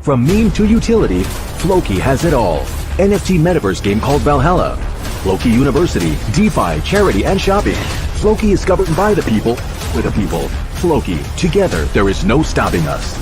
From meme to utility, Floki has it all. NFT metaverse game called Valhalla. Floki University, DeFi, charity, and shopping. Floki is governed by the people, for the people. Floki, together there is no stopping us.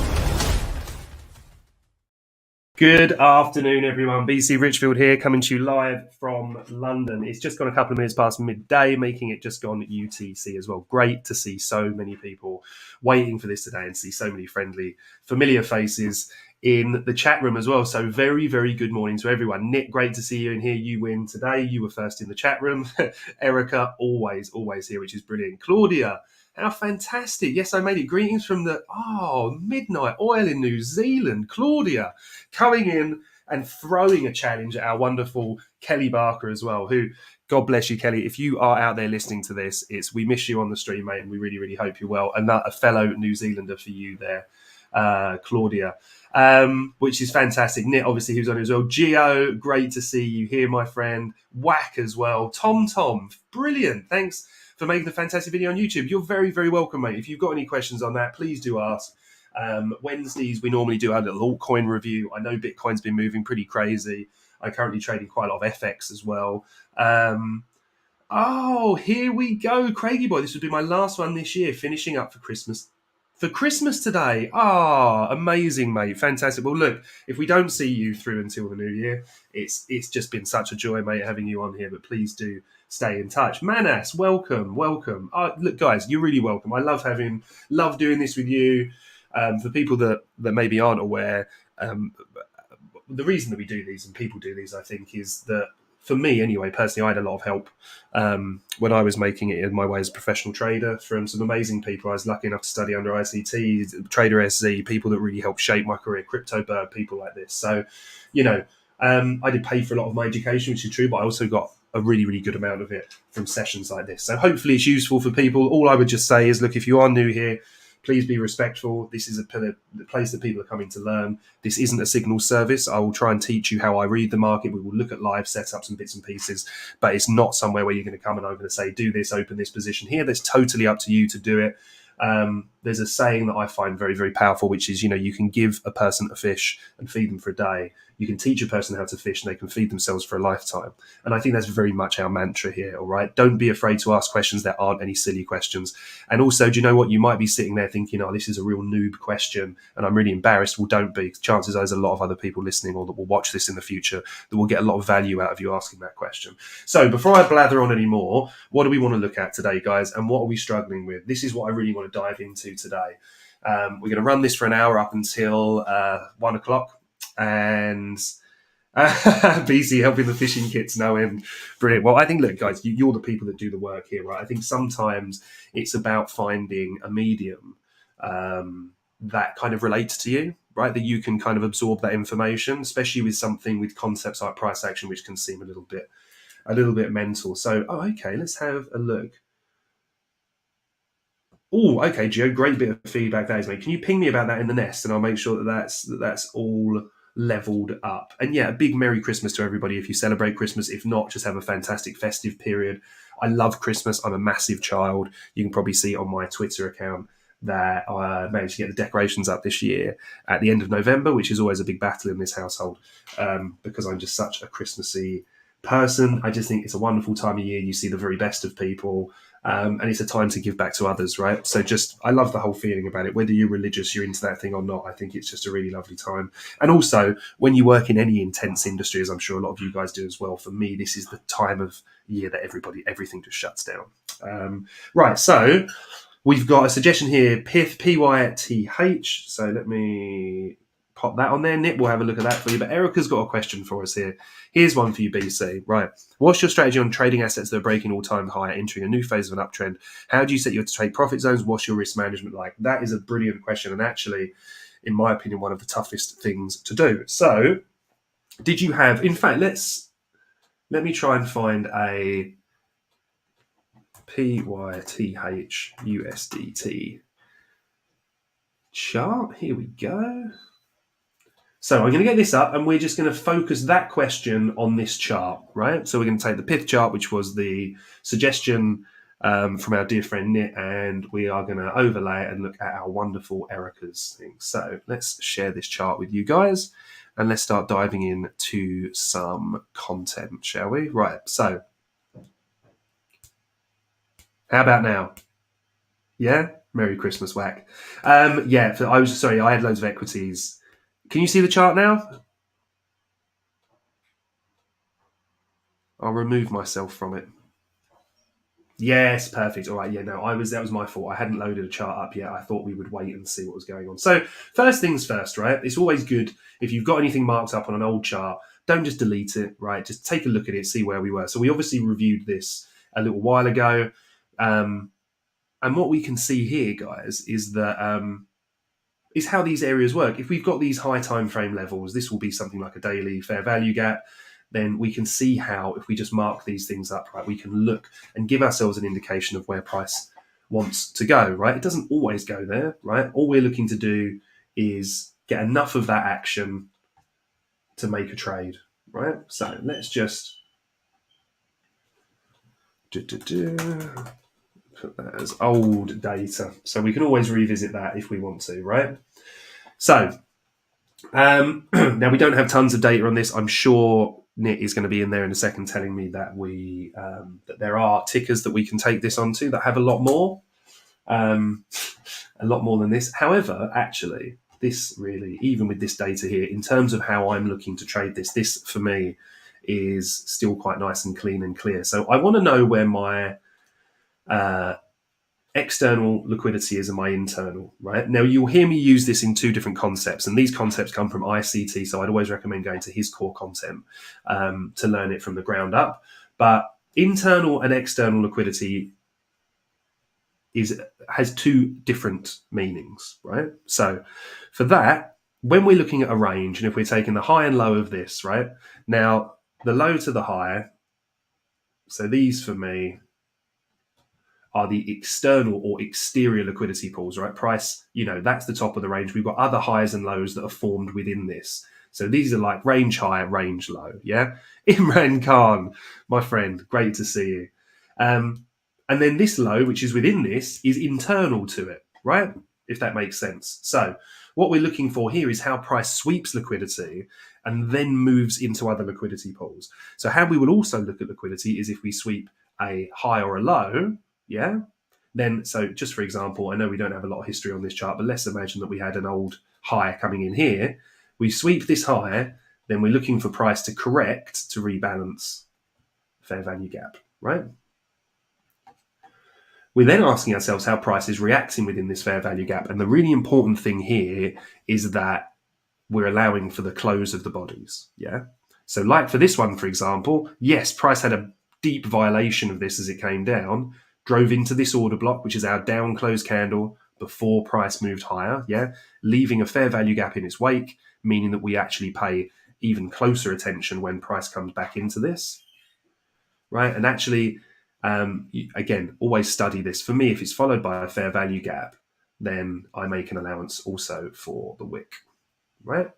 Good afternoon, everyone. BC Richfield here, coming to you live from London. It's just gone a couple of minutes past midday, making it just gone UTC as well. Great to see so many people waiting for this today and see so many friendly, familiar faces in the chat room as well. So very, very good morning to everyone. Nick, great to see you in here. You win today. You were first in the chat room. Erica, always here, which is brilliant. Claudia, how fantastic. Yes, I made it. Greetings from the midnight oil in New Zealand. Claudia coming in and throwing a challenge at our wonderful Kelly Barker as well, who, God bless you, Kelly. If you are out there listening to this, we miss you on the stream, mate, and we really, really hope you're well. And a fellow New Zealander for you there, Claudia, which is fantastic. Nick, obviously, who's on as well. Gio, great to see you here, my friend. Whack as well. Tom, brilliant. Thanks for making a fantastic video on YouTube. You're very, very welcome, mate. If you've got any questions on that, please do ask. Wednesdays, we normally do our little altcoin review. I know Bitcoin's been moving pretty crazy. I'm currently trading quite a lot of FX as well. Here we go, Craigie boy. This would be my last one this year, finishing up for Christmas. For Christmas today. Amazing, mate. Fantastic. Well, look, if we don't see you through until the new year, it's just been such a joy, mate, having you on here. But please do stay in touch. Manas, welcome. Look, guys, you're really welcome. I love doing this with you. For people that maybe aren't aware, the reason that we do these and people do these, I think, is that for me anyway, personally, I had a lot of help when I was making it in my way as a professional trader from some amazing people. I was lucky enough to study under ICT, Trader SZ, people that really helped shape my career, Crypto Bird, people like this. So, I did pay for a lot of my education, which is true, but I also got a really, really good amount of it from sessions like this. So hopefully it's useful for people. All I would just say is, look, if you are new here, please be respectful. This is the place that people are coming to learn. This isn't a signal service. I will try and teach you how I read the market. We will look at live setups and bits and pieces, but it's not somewhere where you're going to come and I'm going to say, do this, open this position here. That's totally up to you to do it. There's a saying that I find very, very powerful, which is, you can give a person a fish and feed them for a day. You can teach a person how to fish and they can feed themselves for a lifetime. And I think that's very much our mantra here, all right? Don't be afraid to ask questions. There aren't any silly questions. And also, do you know what? You might be sitting there thinking, this is a real noob question and I'm really embarrassed. Well, don't be. Chances are there's a lot of other people listening or that will watch this in the future that will get a lot of value out of you asking that question. So before I blather on anymore, what do we want to look at today, guys? And what are we struggling with? This is what I really want to dive into today. We're going to run this for an hour up until 1 o'clock. And BC helping the fishing kits now in. Brilliant. Well, I think, look, guys, you're the people that do the work here, right? I think sometimes it's about finding a medium that kind of relates to you, right? That you can kind of absorb that information, especially with something with concepts like price action, which can seem a little bit mental. So, okay, let's have a look. Oh, okay, Gio, great bit of feedback that is, mate. Can you ping me about that in the nest, and I'll make sure that's all leveled up. And yeah, a big Merry Christmas to everybody if you celebrate Christmas. If not, just have a fantastic festive period. I love Christmas. I'm a massive child. You can probably see on my Twitter account that I managed to get the decorations up this year at the end of November, which is always a big battle in this household because I'm just such a Christmassy person. I just think it's a wonderful time of year. You see the very best of people. And it's a time to give back to others, right? So I love the whole feeling about it. Whether you're religious, you're into that thing or not, I think it's just a really lovely time. And also, when you work in any intense industry, as I'm sure a lot of you guys do as well, for me, this is the time of year that everything just shuts down. Right, so we've got a suggestion here, Pyth, P-Y-T-H. So let me pop that on there. Nick will have a look at that for you. But Erica's got a question for us here. Here's one for you, BC. Right. What's your strategy on trading assets that are breaking all-time high, entering a new phase of an uptrend? How do you set your trade profit zones? What's your risk management like? That is a brilliant question. And actually, in my opinion, one of the toughest things to do. So did you have, in fact, let me try and find a PYTH USDT chart. Here we go. So I'm going to get this up and we're just going to focus that question on this chart, right? So we're going to take the Pyth chart, which was the suggestion from our dear friend Nit, and we are going to overlay it and look at our wonderful Erica's thing. So let's share this chart with you guys, and let's start diving into some content, shall we? Right, so how about now? Yeah? Merry Christmas, whack. Yeah, I was sorry, I had loads of equities. Can you see the chart now? I'll remove myself from it. Yes, perfect. All right, yeah, no, that was my fault. I hadn't loaded a chart up yet. I thought we would wait and see what was going on. So, first things first, right? It's always good if you've got anything marked up on an old chart, don't just delete it, right? Just take a look at it, see where we were. So, we obviously reviewed this a little while ago. And what we can see here, guys, is that is how these areas work. If we've got these high time frame levels, this will be something like a daily fair value gap. Then we can see how, if we just mark these things up, right, we can look and give ourselves an indication of where price wants to go, right? It doesn't always go there, right? All we're looking to do is get enough of that action to make a trade, right? So let's just put that as old data. So we can always revisit that if we want to, right? So now we don't have tons of data on this. I'm sure Nit is going to be in there in a second telling me that that there are tickers that we can take this onto that have a lot more than this. However, actually, this really, even with this data here, in terms of how I'm looking to trade this for me is still quite nice and clean and clear. So I want to know where my external liquidity is and my internal, right? Now, you'll hear me use this in two different concepts, and these concepts come from ICT, so I'd always recommend going to his core content to learn it from the ground up. But internal and external liquidity has two different meanings, right? So for that, when we're looking at a range, and if we're taking the high and low of this, right? Now, the low to the high, so these for me are the external or exterior liquidity pools, right? Price, that's the top of the range. We've got other highs and lows that are formed within this. So these are like range high, range low, yeah? Imran Khan, my friend, great to see you. And then this low, which is within this, is internal to it, right? If that makes sense. So what we're looking for here is how price sweeps liquidity and then moves into other liquidity pools. So how we will also look at liquidity is if we sweep a high or a low, yeah, then, so just for example, I know we don't have a lot of history on this chart, but let's imagine that we had an old high coming in here. We sweep this high, then we're looking for price to correct to rebalance fair value gap, right? We're then asking ourselves how price is reacting within this fair value gap. And the really important thing here is that we're allowing for the close of the bodies, yeah? So like for this one, for example, yes, price had a deep violation of this as it came down, drove into this order block, which is our down close candle before price moved higher, yeah, leaving a fair value gap in its wake, meaning that we actually pay even closer attention when price comes back into this, right? And actually, again, always study this. For me, if it's followed by a fair value gap, then I make an allowance also for the wick, right?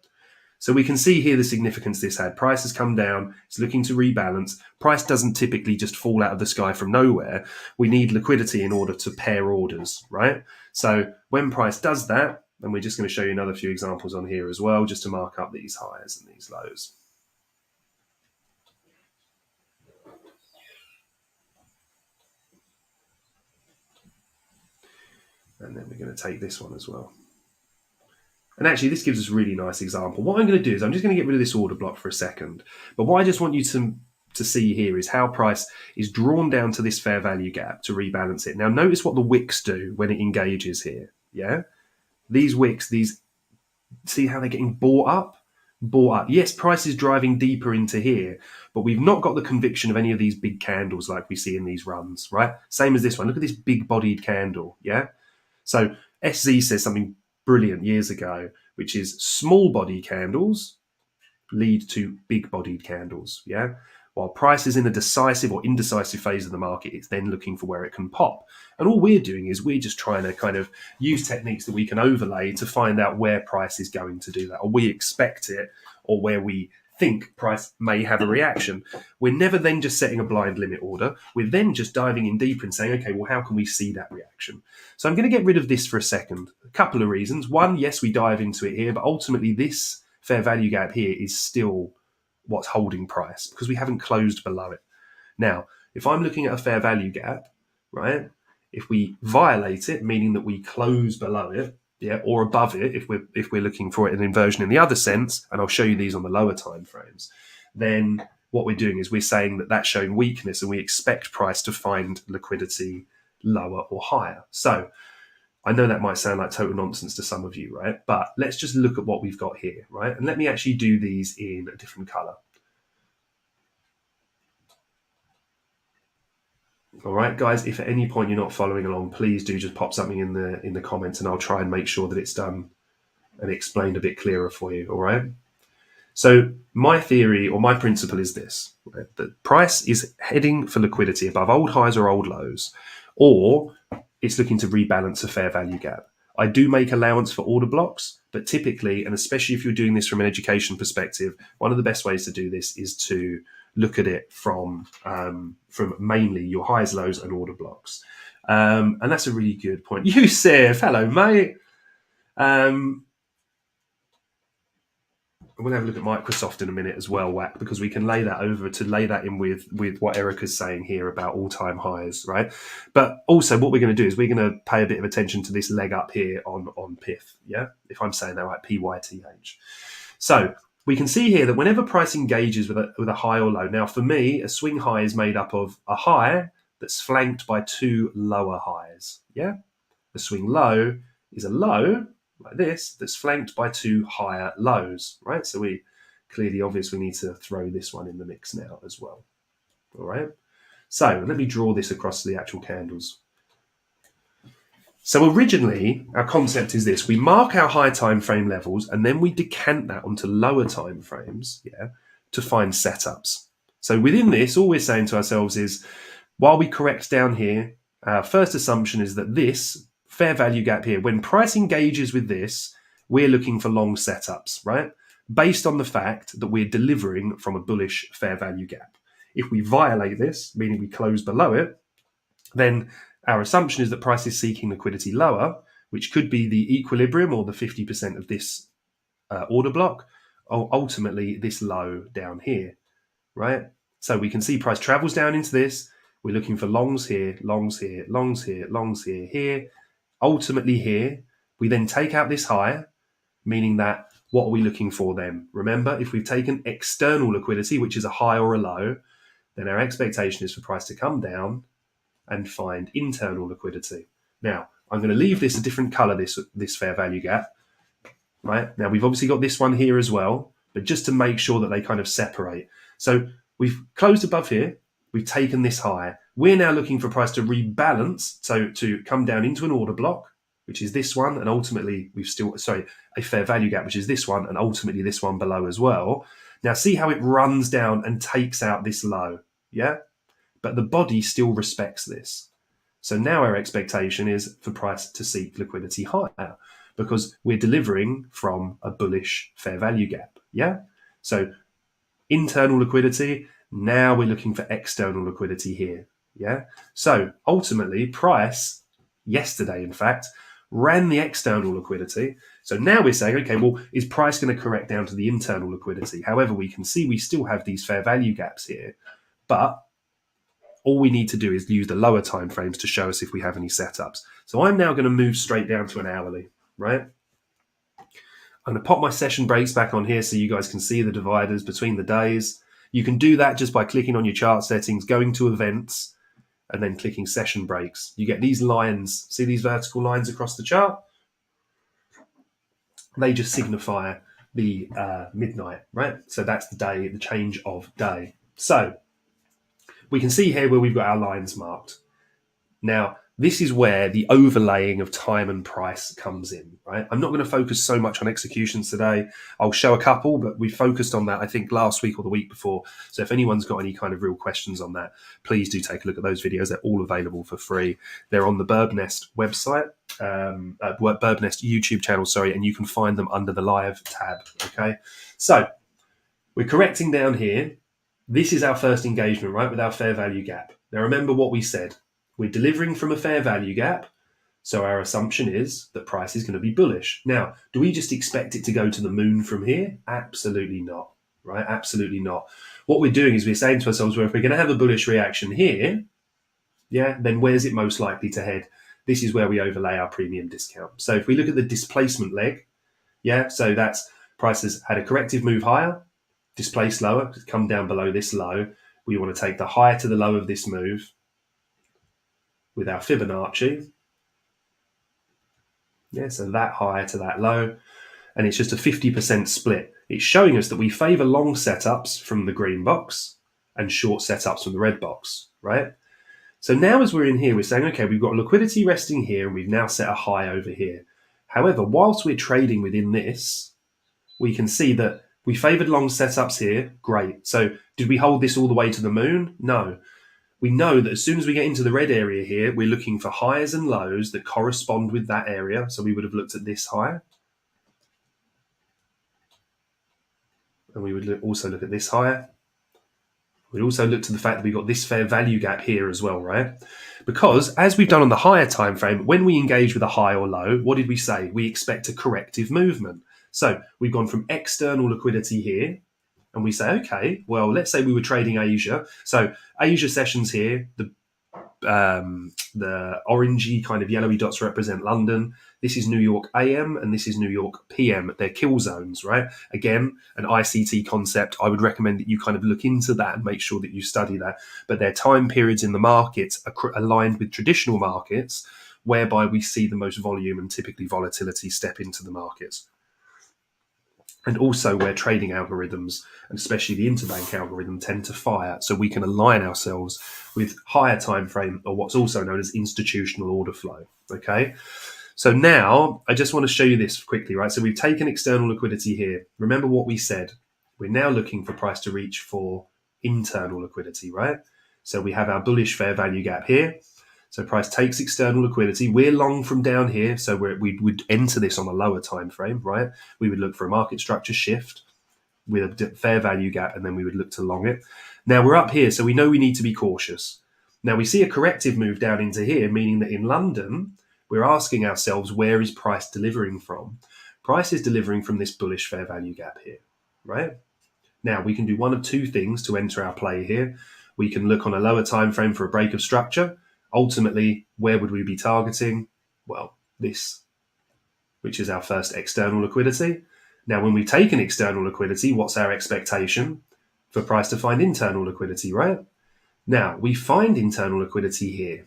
So we can see here the significance this had. Price has come down. It's looking to rebalance. Price doesn't typically just fall out of the sky from nowhere. We need liquidity in order to pair orders, right? So when price does that, and we're just going to show you another few examples on here as well, just to mark up these highs and these lows. And then we're going to take this one as well. And actually, this gives us a really nice example. What I'm going to do is I'm just going to get rid of this order block for a second. But what I just want you to see here is how price is drawn down to this fair value gap to rebalance it. Now, notice what the wicks do when it engages here. Yeah, these wicks, see how they're getting bought up? Bought up. Yes, price is driving deeper into here, but we've not got the conviction of any of these big candles like we see in these runs, right? Same as this one. Look at this big-bodied candle, yeah? So SZ says something brilliant years ago, which is small body candles lead to big bodied candles. Yeah. While price is in a decisive or indecisive phase of the market, it's then looking for where it can pop. And all we're doing is we're just trying to kind of use techniques that we can overlay to find out where price is going to do that, or we expect it, or where we think price may have a reaction. We're never then just setting a blind limit order. We're then just diving in deeper and saying, okay, well, how can we see that reaction? So I'm going to get rid of this for a second. A couple of reasons. One, yes, we dive into it here, but ultimately this fair value gap here is still what's holding price because we haven't closed below it. Now, if I'm looking at a fair value gap, right, if we violate it, meaning that we close below it, yeah, or above it, if we're looking for an inversion in the other sense, and I'll show you these on the lower time frames, then what we're doing is we're saying that that's showing weakness and we expect price to find liquidity lower or higher. So I know that might sound like total nonsense to some of you, right? But let's just look at what we've got here, right? And let me actually do these in a different color. All right, guys, if at any point you're not following along, please do just pop something in the comments and I'll try and make sure that it's done and explained a bit clearer for you, all right? So my theory or my principle is this, right? That price is heading for liquidity above old highs or old lows, or it's looking to rebalance a fair value gap. I do make allowance for order blocks, but typically, and especially if you're doing this from an education perspective, one of the best ways to do this is to look at it from mainly your highs, lows, and order blocks. And that's a really good point. Yusuf, hello, mate. We'll have a look at Microsoft in a minute as well, Wack, because we can lay that in with what Erica's saying here about all-time highs, right? But also what we're going to do is we're going to pay a bit of attention to this leg up here on PIF, yeah? If I'm saying that right, PYTH. So we can see here that whenever price engages with a high or low, now for me, a swing high is made up of a high that's flanked by two lower highs, yeah? The swing low is a low like this that's flanked by two higher lows, right? So we clearly, obviously, need to throw this one in the mix now as well, all right? So let me draw this across the actual candles. So originally, our concept is this. We mark our high time frame levels and then we decant that onto lower time frames, yeah, to find setups. So within this, all we're saying to ourselves is, while we correct down here, our first assumption is that this fair value gap here, when price engages with this, we're looking for long setups, right? Based on the fact that we're delivering from a bullish fair value gap. If we violate this, meaning we close below it, then our assumption is that price is seeking liquidity lower, which could be the equilibrium or the 50% of this order block, or ultimately this low down here, right? So we can see price travels down into this. We're looking for longs here, longs here, longs here, longs here, here. Ultimately here, we then take out this high, meaning that what are we looking for then? Remember, if we've taken external liquidity, which is a high or a low, then our expectation is for price to come down and find internal liquidity. Now, I'm going to leave this a different color, this fair value gap, right? Now, we've obviously got this one here as well, but just to make sure that they kind of separate. So we've closed above here. We've taken this high. We're now looking for price to rebalance, so to come down into an order block, which is this one, and ultimately a fair value gap, which is this one, and ultimately this one below as well. Now see how it runs down and takes out this low, yeah? But the body still respects this. So now our expectation is for price to seek liquidity higher because we're delivering from a bullish fair value gap, yeah? So internal liquidity, now we're looking for external liquidity here, yeah? So ultimately, price, yesterday in fact, ran the external liquidity. So now we're saying, okay, well, is price going to correct down to the internal liquidity? However, we can see we still have these fair value gaps here, but all we need to do is use the lower time frames to show us if we have any setups. So I'm now going to move straight down to an hourly, right? I'm going to pop my session breaks back on here so you guys can see the dividers between the days. You can do that just by clicking on your chart settings, going to events, and then clicking session breaks. You get these lines. See these vertical lines across the chart? They just signify the midnight, right? So that's the day, the change of day. So we can see here where we've got our lines marked. Now, this is where the overlaying of time and price comes in, right? I'm not going to focus so much on executions today. I'll show a couple, but we focused on that, I think, last week or the week before. So if anyone's got any kind of real questions on that, please do take a look at those videos. They're all available for free. They're on the Birdnest website, Birdnest YouTube channel, and you can find them under the live tab, okay? So We're correcting down here. This is our first engagement, right, with our fair value gap. Now, remember what we said. We're delivering from a fair value gap. So our assumption is that price is going to be bullish. Now, do we just expect it to go to the moon from here? Absolutely not, right? Absolutely not. What we're doing is we're saying to ourselves, well, if we're going to have a bullish reaction here, then where's it most likely to head? This is where we overlay our premium discount. So if we look at the displacement leg, so that's price has had a corrective move higher, displaced lower, come down below this low. We want to take the high to the low of this move with our Fibonacci. So that high to that low, and it's just a 50% split. It's showing us that we favor long setups from the green box and short setups from the red box, right? So now as we're in here, we're saying, okay, we've got liquidity resting here, and we've now set a high over here. However, whilst we're trading within this, we can see that we favored long setups here. Great. So did we hold this all the way to the moon? No. We know that as soon as we get into the red area here, we're looking for highs and lows that correspond with that area. So we would have looked at this high. And we would also look at this higher. We'd also look to the fact that we've got this fair value gap here as well, right? Because as we've done on the higher time frame, when we engage with a high or low, what did we say? We expect a corrective movement. So we've gone from external liquidity here, and we say, okay, well, let's say we were trading Asia. So Asia sessions here, the orangey kind of yellowy dots represent London. This is New York AM and this is New York PM. They're kill zones, right? Again, an ICT concept. I would recommend that you kind of look into that and make sure that you study that. But they're time periods in the markets aligned with traditional markets whereby we see the most volume and typically volatility step into the markets. And also where trading algorithms, and especially the interbank algorithm, tend to fire. So we can align ourselves with higher time frame, or what's also known as institutional order flow. Okay. So now I just want to show you this quickly, right? So we've taken external liquidity here. Remember what we said. We're now looking for price to reach for internal liquidity, right? So we have our bullish fair value gap here. So price takes external liquidity. We're long from down here, so we would enter this on a lower time frame, right? We would look for a market structure shift with a fair value gap, and then we would look to long it. Now we're up here, so we know we need to be cautious. Now we see a corrective move down into here, meaning that in London, we're asking ourselves, where is price delivering from? Price is delivering from this bullish fair value gap here, right? Now we can do one of two things to enter our play here. We can look on a lower time frame for a break of structure. Ultimately, where would we be targeting? Well, this, which is our first external liquidity. Now, when we take an external liquidity, what's our expectation? For price to find internal liquidity, right? Now, we find internal liquidity here.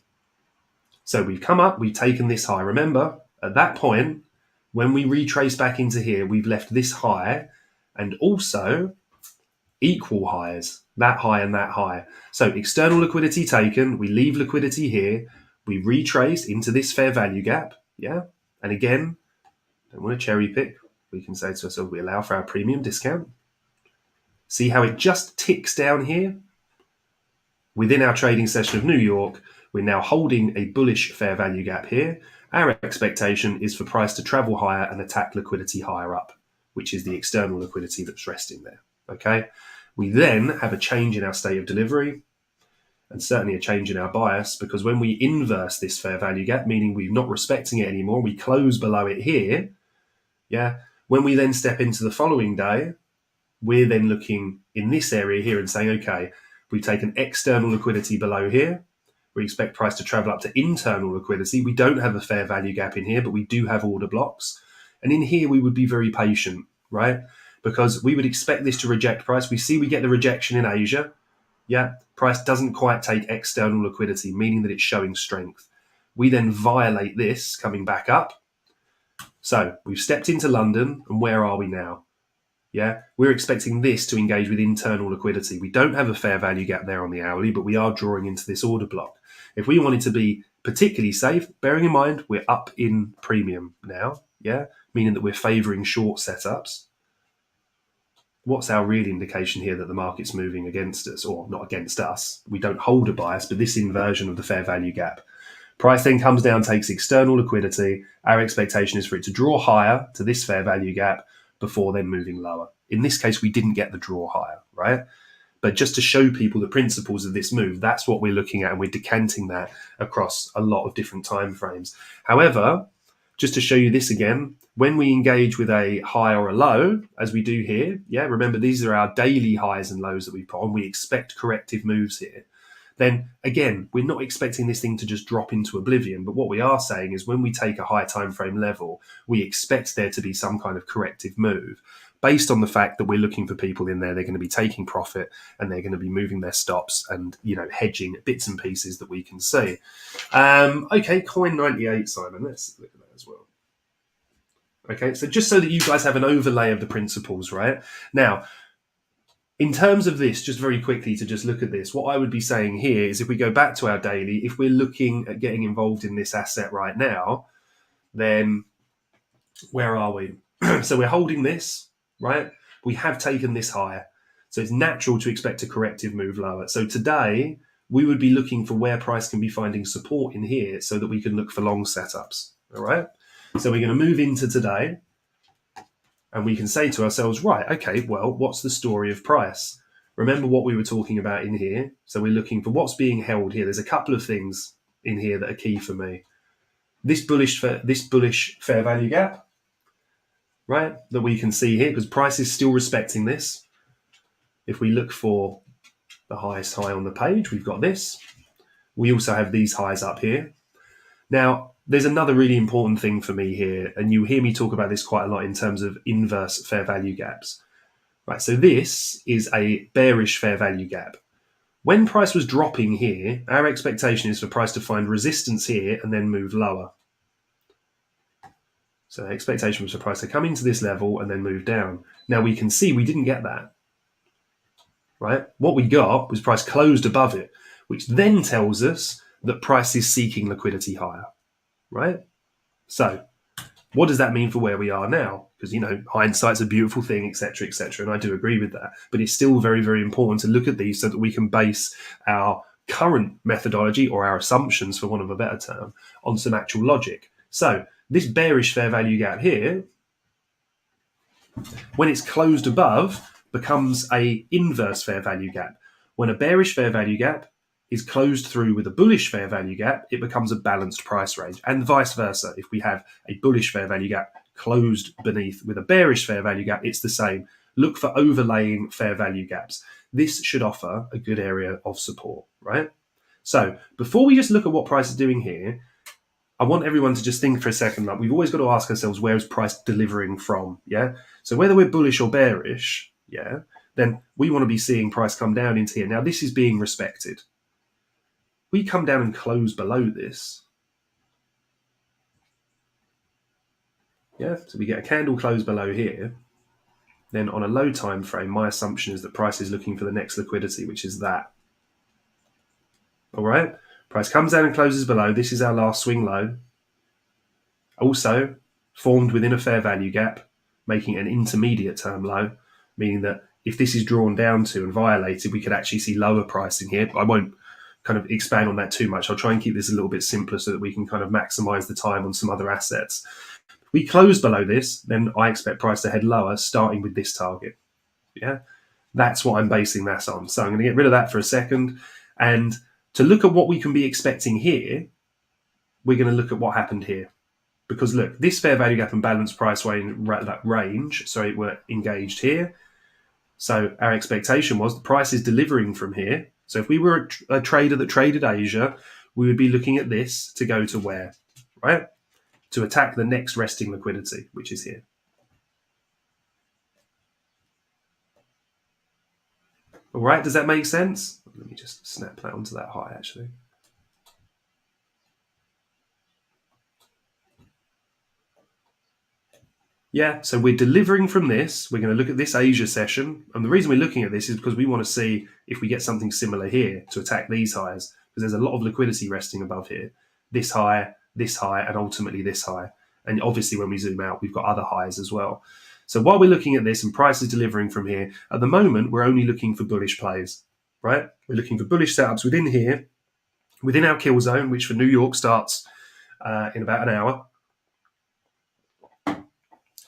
So we've come up, we've taken this high. Remember, at that point, when we retrace back into here, we've left this high and also equal highs, that high and that high. So external liquidity taken, we leave liquidity here, we retrace into this fair value gap, And again, don't want to cherry pick. We can say to ourselves, we allow for our premium discount. See how it just ticks down here? Within our trading session of New York, we're now holding a bullish fair value gap here. Our expectation is for price to travel higher and attack liquidity higher up, which is the external liquidity that's resting there, okay? We then have a change in our state of delivery and certainly a change in our bias, because when we inverse this fair value gap, meaning we're not respecting it anymore, we close below it here, when we then step into the following day, we're then looking in this area here and saying, okay, we've taken external liquidity below here. We expect price to travel up to internal liquidity. We don't have a fair value gap in here, but we do have order blocks. And in here, we would be very patient, right? Because we would expect this to reject price. We see we get the rejection in Asia. Price doesn't quite take external liquidity, meaning that it's showing strength. We then violate this coming back up. So we've stepped into London, and where are we now? We're expecting this to engage with internal liquidity. We don't have a fair value gap there on the hourly, but we are drawing into this order block. If we wanted to be particularly safe, bearing in mind we're up in premium now, meaning that we're favoring short setups. What's our real indication here that the market's moving against us, or not against us? We don't hold a bias, but this inversion of the fair value gap. Price then comes down, takes external liquidity. Our expectation is for it to draw higher to this fair value gap before then moving lower. In this case, we didn't get the draw higher, right? But just to show people the principles of this move, that's what we're looking at, and we're decanting that across a lot of different time frames. However, just to show you this again, when we engage with a high or a low, as we do here, remember these are our daily highs and lows that we put on. We expect corrective moves here. Then again, we're not expecting this thing to just drop into oblivion, but what we are saying is when we take a high time frame level, we expect there to be some kind of corrective move based on the fact that we're looking for people in there. They're going to be taking profit and they're going to be moving their stops and, hedging bits and pieces that we can see. Okay, coin 98, Simon. Let's look at that as well. Okay, so just so that you guys have an overlay of the principles, right? Now, in terms of this, just very quickly to just look at this, what I would be saying here is if we go back to our daily, if we're looking at getting involved in this asset right now, then where are we? So we're holding this, right? We have taken this higher. So it's natural to expect a corrective move lower. So today, we would be looking for where price can be finding support in here so that we can look for long setups, all right? So we're going to move into today. And we can say to ourselves, right, okay, well, what's the story of price? Remember what we were talking about in here. So we're looking for what's being held here. There's a couple of things in here that are key for me. This bullish fair value gap, right, that we can see here, because price is still respecting this. If we look for the highest high on the page, we've got this. We also have these highs up here. Now, there's another really important thing for me here, and you hear me talk about this quite a lot in terms of inverse fair value gaps. Right, so this is a bearish fair value gap. When price was dropping here, our expectation is for price to find resistance here and then move lower. So the expectation was for price to come into this level and then move down. Now we can see we didn't get that. Right? What we got was price closed above it, which then tells us that price is seeking liquidity higher. Right? So what does that mean for where we are now? Because, hindsight's a beautiful thing, etc., etc., and I do agree with that. But it's still very, very important to look at these so that we can base our current methodology or our assumptions, for want of a better term, on some actual logic. So this bearish fair value gap here, when it's closed above, becomes a inverse fair value gap. When a bearish fair value gap is closed through with a bullish fair value gap, it becomes a balanced price range, and vice versa. If we have a bullish fair value gap closed beneath with a bearish fair value gap, it's the same. Look for overlaying fair value gaps. This should offer a good area of support, right? So before we just look at what price is doing here, I want everyone to just think for a second, like we've always got to ask ourselves, where is price delivering from? Yeah. So whether we're bullish or bearish, then we want to be seeing price come down into here. Now this is being respected. We come down and close below this. So we get a candle close below here. Then on a low time frame, my assumption is that price is looking for the next liquidity, which is that. All right. Price comes down and closes below. This is our last swing low. Also formed within a fair value gap, making an intermediate term low, meaning that if this is drawn down to and violated, we could actually see lower pricing here. I won't kind of expand on that too much. I'll try and keep this a little bit simpler so that we can kind of maximize the time on some other assets. If we close below this, then I expect price to head lower, starting with this target. That's what I'm basing that on. So I'm going to get rid of that for a second. And to look at what we can be expecting here, we're going to look at what happened here. Because look, this fair value gap and balanced price range, we're engaged here. So our expectation was the price is delivering from here. So if we were a trader that traded Asia, we would be looking at this to go to where, right? To attack the next resting liquidity, which is here. All right, does that make sense? Let me just snap that onto that high, actually. So we're delivering from this. We're going to look at this Asia session. And the reason we're looking at this is because we want to see if we get something similar here to attack these highs, because there's a lot of liquidity resting above here. This high, and ultimately this high. And obviously when we zoom out, we've got other highs as well. So while we're looking at this and price is delivering from here, at the moment, we're only looking for bullish plays, right? We're looking for bullish setups within here, within our kill zone, which for New York starts in about an hour.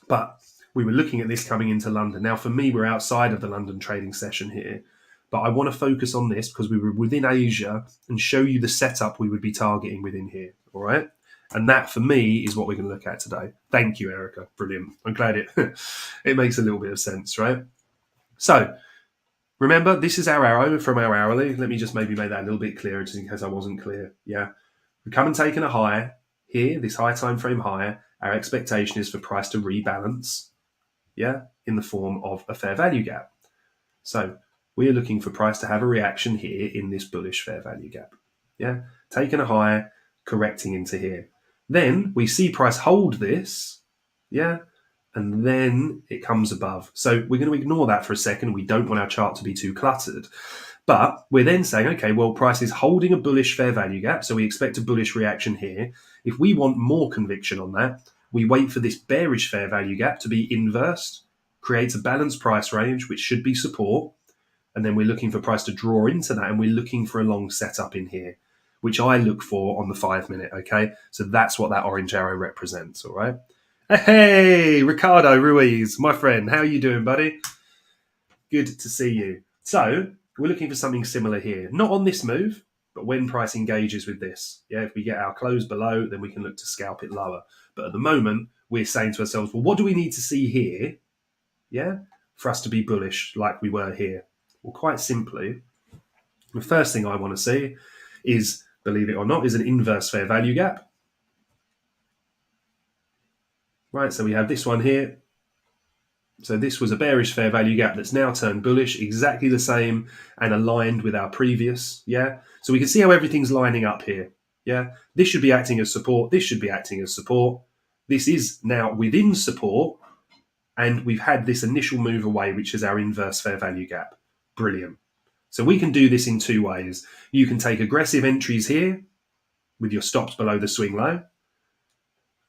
But we were looking at this coming into London. Now, for me, we're outside of the London trading session here, but I want to focus on this because we were within Asia and show you the setup we would be targeting within here, all right? And that, for me, is what we're going to look at today. Thank you, Erica. Brilliant. I'm glad it makes a little bit of sense, right? So, remember, this is our arrow from our hourly. Let me just maybe make that a little bit clearer just in case I wasn't clear, yeah? We come and taken a high here, this high time frame high. Our expectation is for price to rebalance, yeah, in the form of a fair value gap. So we're looking for price to have a reaction here in this bullish fair value gap, yeah, taking a high, correcting into here. Then we see price hold this, yeah, and then it comes above. So we're going to ignore that for a second. We don't want our chart to be too cluttered. But we're then saying, okay, well, price is holding a bullish fair value gap, so we expect a bullish reaction here. If we want more conviction on that, we wait for this bearish fair value gap to be inversed, creates a balanced price range, which should be support, and then we're looking for price to draw into that, and we're looking for a long setup in here, which I look for on the 5 minute, okay? So that's what that orange arrow represents, all right? Hey, Ricardo Ruiz, my friend, how are you doing, buddy? Good to see you. So we're looking for something similar here, not on this move, but when price engages with this. Yeah, if we get our close below, then we can look to scalp it lower. But at the moment, we're saying to ourselves, well, what do we need to see here, yeah, for us to be bullish like we were here? Well, quite simply, the first thing I want to see is, believe it or not, is an inverse fair value gap. Right, so we have this one here. So this was a bearish fair value gap that's now turned bullish, exactly the same and aligned with our previous, yeah? So we can see how everything's lining up here, yeah? This should be acting as support. This should be acting as support. This is now within support, and we've had this initial move away, which is our inverse fair value gap. Brilliant. So we can do this in two ways. You can take aggressive entries here with your stops below the swing low,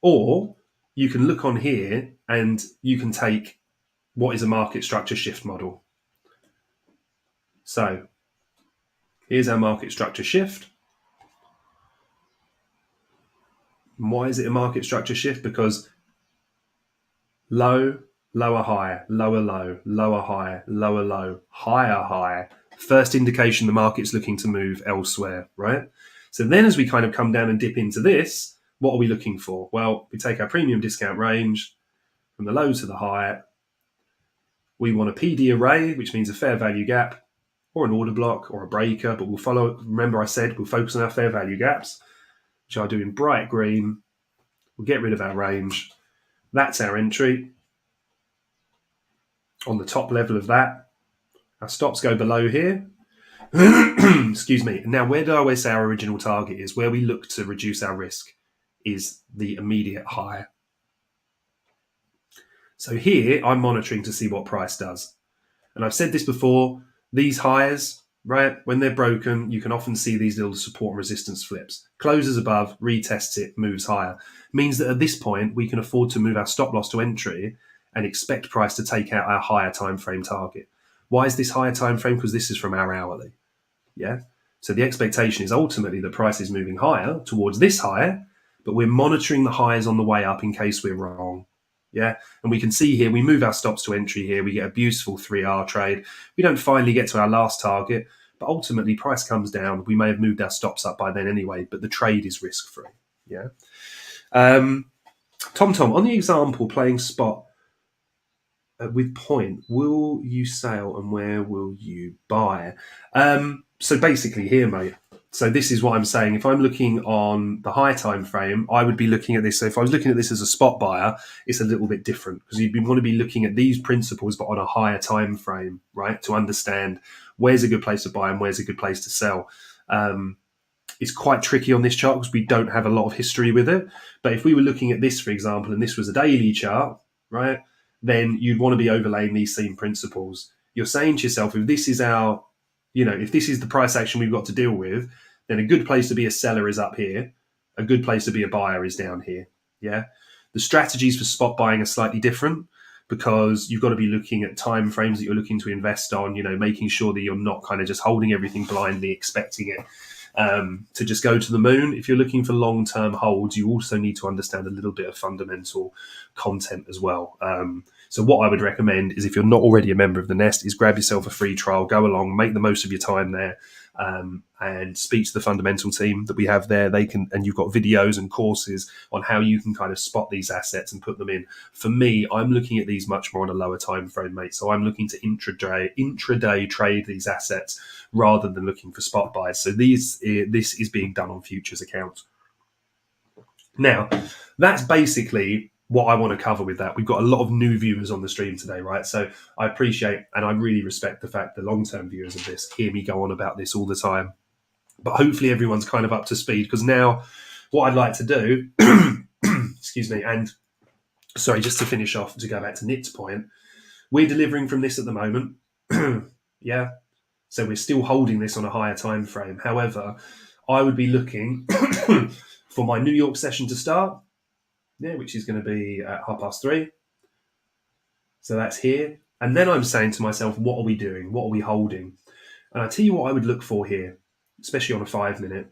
or you can look on here and you can take what is a market structure shift model. So here's our market structure shift. And why is it a market structure shift? Because low, lower high, lower low, lower high, lower low, higher high. First indication the market's looking to move elsewhere, right? So then as we kind of come down and dip into this, what are we looking for? Well, we take our premium discount range from the low to the high. We want a PD array, which means a fair value gap, or an order block, or a breaker, but we'll follow, remember I said we'll focus on our fair value gaps, which I do in bright green. We'll get rid of our range. That's our entry. On the top level of that, our stops go below here. Excuse me. Now, where do I always say our original target is, where we look to reduce our risk, is the immediate high. So here, I'm monitoring to see what price does. And I've said this before, these highs, right, when they're broken, you can often see these little support and resistance flips. Closes above, retests it, moves higher. Means that at this point, we can afford to move our stop loss to entry and expect price to take out our higher time frame target. Why is this higher time frame? Because this is from our hourly. Yeah. So the expectation is ultimately that price is moving higher towards this higher, but we're monitoring the highs on the way up in case we're wrong. Yeah, and we can see here, we move our stops to entry here. We get a beautiful 3R trade. We don't finally get to our last target, but ultimately price comes down. We may have moved our stops up by then anyway, but the trade is risk-free. Yeah. Tom, on the example, playing spot with point, will you sell and where will you buy? So basically here, mate, so this is what I'm saying. If I'm looking on the high time frame, I would be looking at this. So if I was looking at this as a spot buyer, it's a little bit different because you'd want to be looking at these principles, but on a higher time frame, right? To understand where's a good place to buy and where's a good place to sell. It's quite tricky on this chart because we don't have a lot of history with it. But if we were looking at this, for example, and this was a daily chart, right? Then you'd want to be overlaying these same principles. You're saying to yourself, if this is our, if this is the price action we've got to deal with, then a good place to be a seller is up here. A good place to be a buyer is down here. Yeah. The strategies for spot buying are slightly different because you've got to be looking at time frames that you're looking to invest on, making sure that you're not kind of just holding everything blindly, expecting it to just go to the moon. If you're looking for long-term holds, you also need to understand a little bit of fundamental content as well. So what I would recommend is, if you're not already a member of the Nest, is grab yourself a free trial, go along, make the most of your time there, and speak to the fundamental team that we have there. And you've got videos and courses on how you can kind of spot these assets and put them in. For me, I'm looking at these much more on a lower time frame, mate. So I'm looking to intraday trade these assets rather than looking for spot buys. So this is being done on futures accounts. Now, that's basically what I want to cover with that. We've got a lot of new viewers on the stream today, right? So I appreciate and I really respect the fact that long-term viewers of this hear me go on about this all the time. But hopefully everyone's kind of up to speed, because now what I'd like to do, excuse me, and sorry, just to finish off, to go back to Nick's point, we're delivering from this at the moment. Yeah. So we're still holding this on a higher time frame. However, I would be looking for my New York session to start, which is going to be at 3:30. So that's here. And then I'm saying to myself, what are we doing? What are we holding? And I tell you what I would look for here, especially on a 5 minute,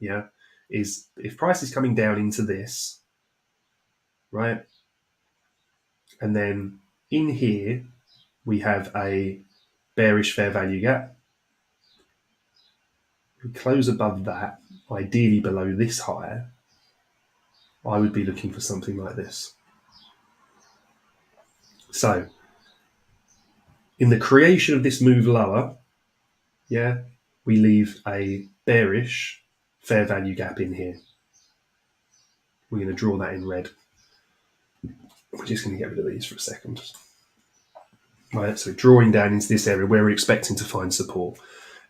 is if price is coming down into this, right? And then in here, we have a bearish fair value gap. We close above that, ideally below this higher, I would be looking for something like this. So, in the creation of this move lower, we leave a bearish fair value gap in here. We're going to draw that in red. We're just going to get rid of these for a second. Right, so drawing down into this area where we're expecting to find support.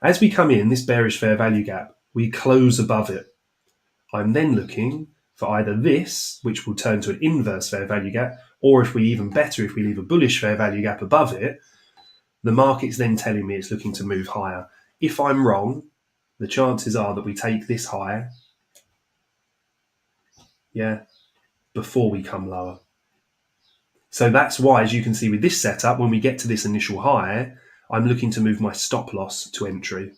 As we come in, this bearish fair value gap, we close above it. I'm then looking for either this, which will turn to an inverse fair value gap, or if we leave a bullish fair value gap above it, the market's then telling me it's looking to move higher. If I'm wrong, the chances are that we take this higher, before we come lower. So that's why, as you can see with this setup, when we get to this initial high, I'm looking to move my stop loss to entry.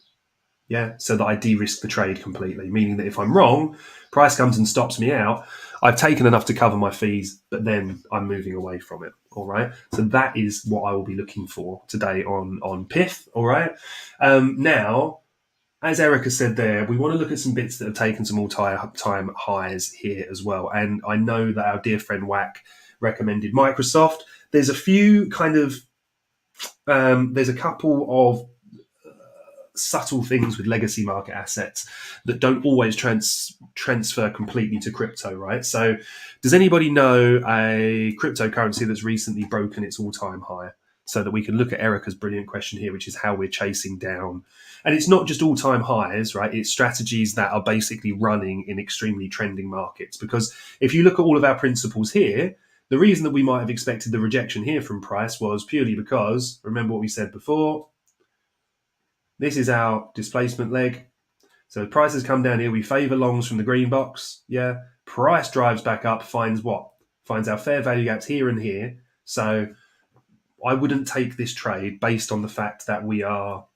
So that I de-risk the trade completely, meaning that if I'm wrong, price comes and stops me out, I've taken enough to cover my fees, but then I'm moving away from it. All right. So that is what I will be looking for today on PIF. All right. Now, as Erica said there, we want to look at some bits that have taken some all-time highs here as well. And I know that our dear friend Wack recommended Microsoft. There's a few there's a couple of subtle things with legacy market assets that don't always transfer completely to crypto, right? So does anybody know a cryptocurrency that's recently broken its all-time high? So that we can look at Erica's brilliant question here, which is how we're chasing down. And it's not just all-time highs, right? It's strategies that are basically running in extremely trending markets. Because if you look at all of our principles here, the reason that we might have expected the rejection here from price was purely because, remember what we said before, this is our displacement leg. So if prices come down here, we favor longs from the green box. Price drives back up, finds what? Finds our fair value gaps here and here. So I wouldn't take this trade based on the fact that we are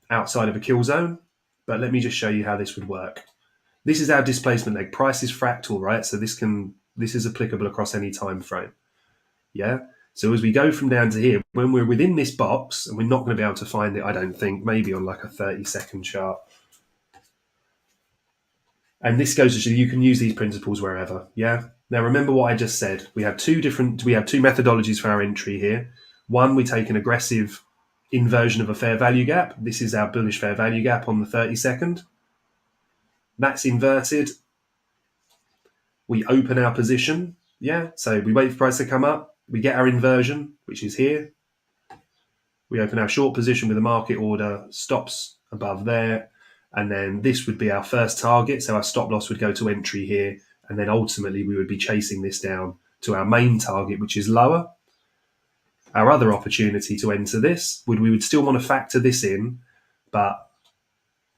outside of a kill zone. But let me just show you how this would work. This is our displacement leg. Price is fractal, right? So this is applicable across any time frame. So as we go from down to here, when we're within this box, and we're not going to be able to find it, I don't think, maybe on like a 30-second chart. And this goes to show you can use these principles wherever. Now remember what I just said. We have two methodologies for our entry here. One, we take an aggressive inversion of a fair value gap. This is our bullish fair value gap on the 30-second. That's inverted. We open our position. So we wait for price to come up. We get our inversion, which is here. We open our short position with a market order, stops above there. And then this would be our first target. So our stop loss would go to entry here. And then ultimately we would be chasing this down to our main target, which is lower. Our other opportunity to enter this, we would still want to factor this in, but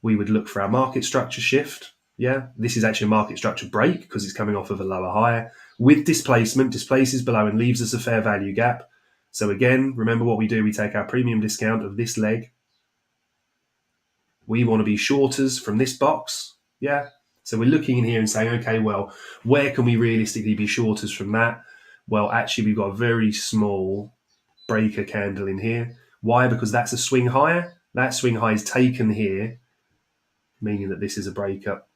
we would look for our market structure shift. This is actually a market structure break because it's coming off of a lower higher. With displacement, displaces below and leaves us a fair value gap. So again, remember what we do. We take our premium discount of this leg. We want to be shorters from this box. So we're looking in here and saying, okay, well, where can we realistically be shorters from that? Well, actually, we've got a very small breaker candle in here. Why? Because that's a swing higher. That swing high is taken here, meaning that this is a breakup,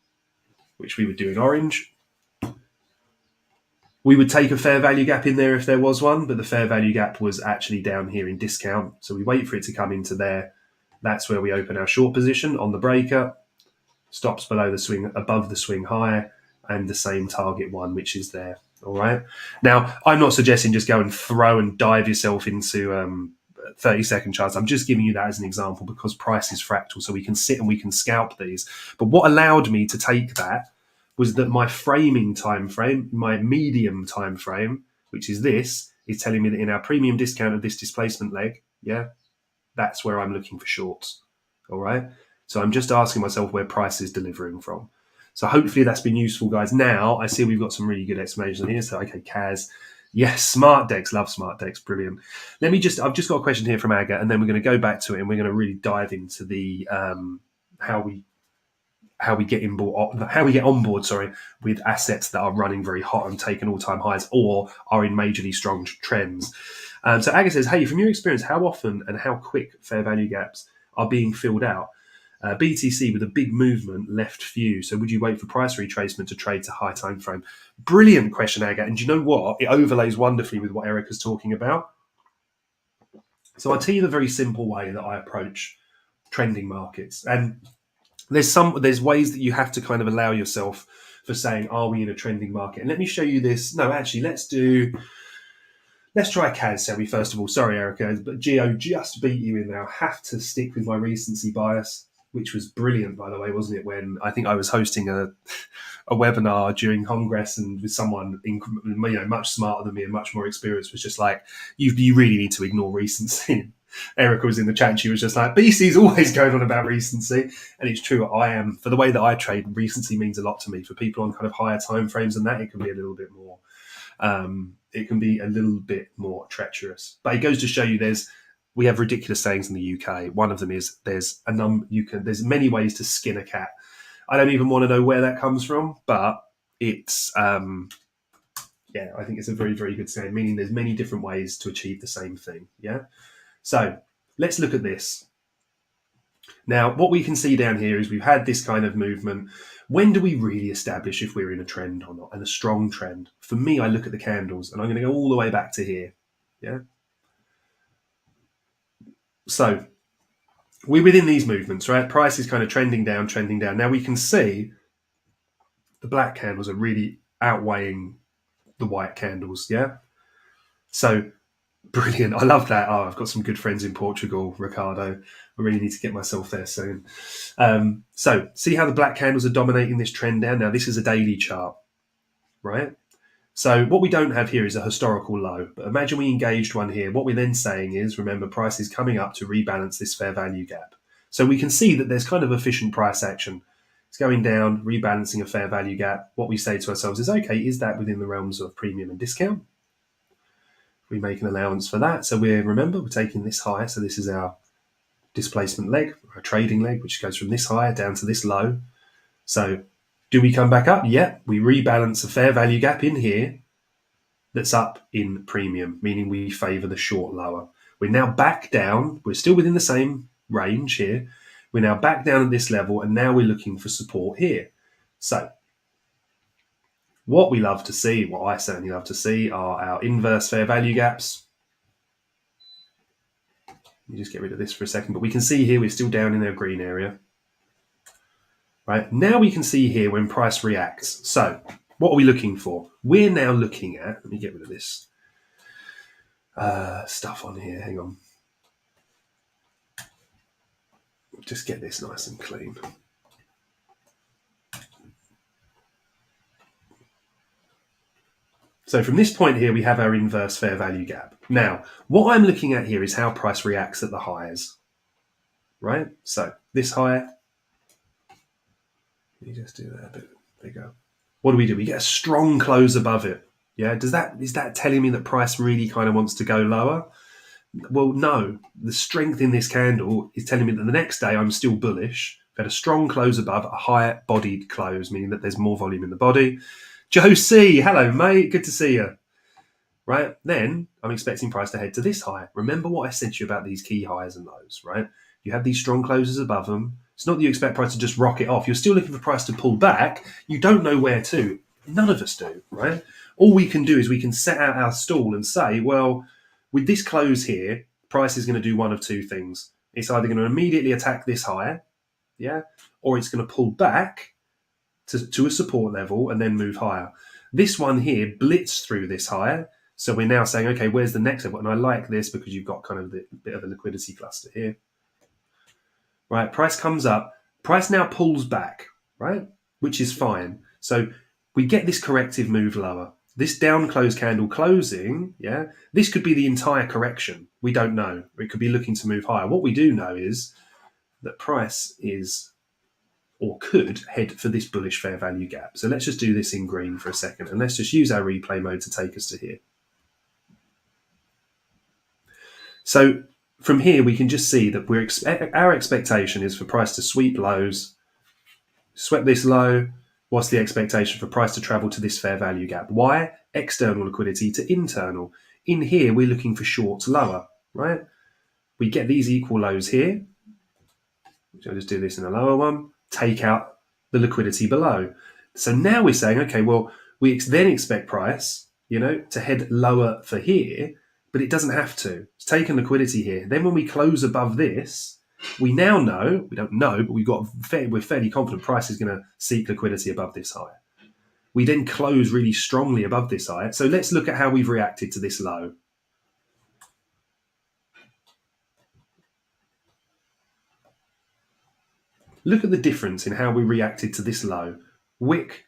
which we would do in orange. We would take a fair value gap in there if there was one, but the fair value gap was actually down here in discount. So we wait for it to come into there. That's where we open our short position on the breaker. Stops below the swing, above the swing high, and the same target one, which is there. All right. Now, I'm not suggesting just go and throw and dive yourself into 30-second charts. I'm just giving you that as an example because price is fractal, so we can sit and we can scalp these. But what allowed me to take that was that my framing time frame, my medium time frame, which is this, is telling me that in our premium discount of this displacement leg, yeah, that's where I'm looking for shorts. All right. So I'm just asking myself where price is delivering from. So hopefully that's been useful, guys. Now I see we've got some really good explanations here. So, okay, Kaz. Yes, smart decks. Love smart decks. Brilliant. I've just got a question here from Aga, and then we're going to go back to it and we're going to really dive into the how we get on board, with assets that are running very hot and taking all-time highs or are in majorly strong trends. So Aga says, hey, from your experience, how often and how quick fair value gaps are being filled out? BTC with a big movement left few. So would you wait for price retracement to trade to high time frame? Brilliant question, Aga. And do you know what? It overlays wonderfully with what Erica's talking about. So I'll tell you the very simple way that I approach trending markets. And there's ways that you have to kind of allow yourself for saying, are we in a trending market? And let me show you this. No, actually, let's try Kaz, shall we, first of all. Sorry, Erica, but Geo just beat you in there. I have to stick with my recency bias, which was brilliant, by the way, wasn't it? When I think I was hosting a webinar during Congress and with someone much smarter than me and much more experienced was just like, you really need to ignore recency. Erica was in the chat and she was just like, BC's always going on about recency. And it's true, I am. For the way that I trade, recency means a lot to me. For people on kind of higher time frames than that, it can be a little bit more treacherous. But it goes to show you we have ridiculous sayings in the UK. One of them is there's many ways to skin a cat. I don't even want to know where that comes from, but it's I think it's a very, very good saying, meaning there's many different ways to achieve the same thing. Yeah. So let's look at this. Now, what we can see down here is we've had this kind of movement. When do we really establish if we're in a trend or not, and a strong trend? For me, I look at the candles, and I'm going to go all the way back to here. Yeah. So we're within these movements, right? Price is kind of trending down. Now we can see the black candles are really outweighing the white candles, yeah? So brilliant. I love that. Oh, I've got some good friends in Portugal, Ricardo. I really need to get myself there soon. So see how the black candles are dominating this trend down? Now, this is a daily chart, right? So what we don't have here is a historical low. But imagine we engaged one here. What we're then saying is, remember, price is coming up to rebalance this fair value gap. So we can see that there's kind of efficient price action. It's going down, rebalancing a fair value gap. What we say to ourselves is, okay, is that within the realms of premium and discount? We make an allowance for that. So we're taking this high. So this is our displacement leg, our trading leg, which goes from this high down to this low. So do we come back up? Yeah, we rebalance a fair value gap in here that's up in premium, meaning we favour the short lower. We're now back down. We're still within the same range here. We're now back down at this level, and now we're looking for support here. So what we love to see, what I certainly love to see, are our inverse fair value gaps. Let me just get rid of this for a second. But we can see here we're still down in our green area. Right, now we can see here when price reacts. So what are we looking for? We're now looking at, let me get rid of this stuff on here. Hang on. Just get this nice and clean. So from this point here, we have our inverse fair value gap. Now, what I'm looking at here is how price reacts at the highs. Right? So this high, let me just do that a bit bigger. What do? We get a strong close above it. Yeah, is that telling me that price really kind of wants to go lower? Well, no. The strength in this candle is telling me that the next day I'm still bullish. We've had a strong close above, a higher bodied close, meaning that there's more volume in the body. Joe C, hello mate, good to see you. right? Then I'm expecting price to head to this high. Remember what I said to you about these key highs and lows, right? You have these strong closes above them. It's not that you expect price to just rocket off. You're still looking for price to pull back. You don't know where to. None of us do, right? All we can do is we can set out our stall and say, well, with this close here, price is going to do one of two things. It's either going to immediately attack this high, yeah, or it's going to pull back to a support level and then move higher. This one here blitzed through this higher. So we're now saying, okay, where's the next level? And I like this because you've got kind of a bit of a liquidity cluster here. Right, price comes up. Price now pulls back, right, which is fine. So we get this corrective move lower. This down close candle closing, yeah, this could be the entire correction. We don't know. It could be looking to move higher. What we do know is that price is or could head for this bullish fair value gap. So let's just do this in green for a second, and let's just use our replay mode to take us to here. So from here, we can just see that our expectation is for price to sweep lows, sweep this low. What's the expectation for price to travel to this fair value gap? Why? External liquidity to internal. In here, we're looking for shorts lower, right? We get these equal lows here. So I'll just do this in a lower one. Take out the liquidity below. So now we're saying, okay, well, we then expect price, to head lower for here, but it doesn't have to. It's taken liquidity here. Then when we close above this, we now know, we don't know, but we're fairly confident price is going to seek liquidity above this high. We then close really strongly above this high. So let's look at how we've reacted to this low. Look at the difference in how we reacted to this low. Wick,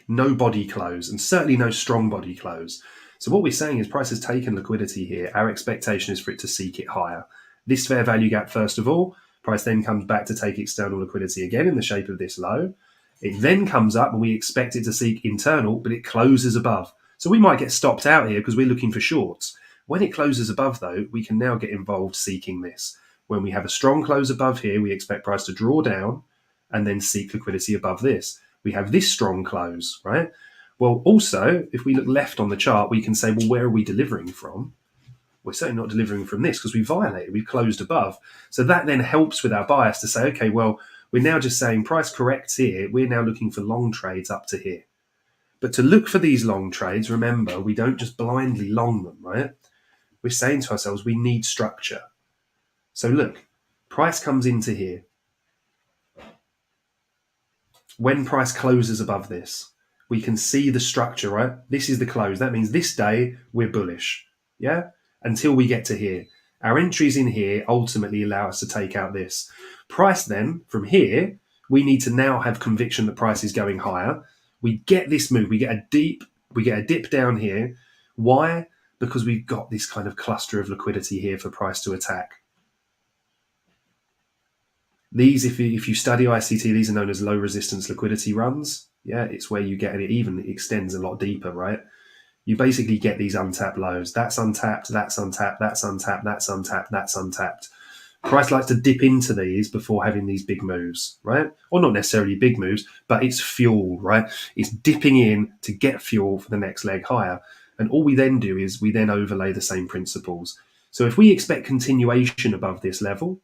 no body close, and certainly no strong body close. So what we're saying is price has taken liquidity here. Our expectation is for it to seek it higher. This fair value gap, first of all, price then comes back to take external liquidity again in the shape of this low. It then comes up and we expect it to seek internal, but it closes above. So we might get stopped out here because we're looking for shorts. When it closes above, though, we can now get involved seeking this. When we have a strong close above here, we expect price to draw down and then seek liquidity above this. We have this strong close, right? Well, also, if we look left on the chart, we can say, well, where are we delivering from? We're certainly not delivering from this because we violated, we've closed above. So that then helps with our bias to say, okay, well, we're now just saying price corrects here. We're now looking for long trades up to here. But to look for these long trades, remember, we don't just blindly long them, right? We're saying to ourselves, we need structure. So look, price comes into here. When price closes above this, we can see the structure, right? This is the close. That means this day we're bullish, yeah? Until we get to here. Our entries in here ultimately allow us to take out this. Price then, from here, we need to now have conviction that price is going higher. We get this move. We get a dip down here. Why? Because we've got this kind of cluster of liquidity here for price to attack. These, if you study ICT, these are known as low resistance liquidity runs. Yeah, it's where you get it even extends a lot deeper, right? You basically get these untapped lows. That's untapped, that's untapped, that's untapped, that's untapped, that's untapped. Price likes to dip into these before having these big moves, right? Or not necessarily big moves, but it's fuel, right? It's dipping in to get fuel for the next leg higher. And all we then do is we then overlay the same principles. So if we expect continuation above this level,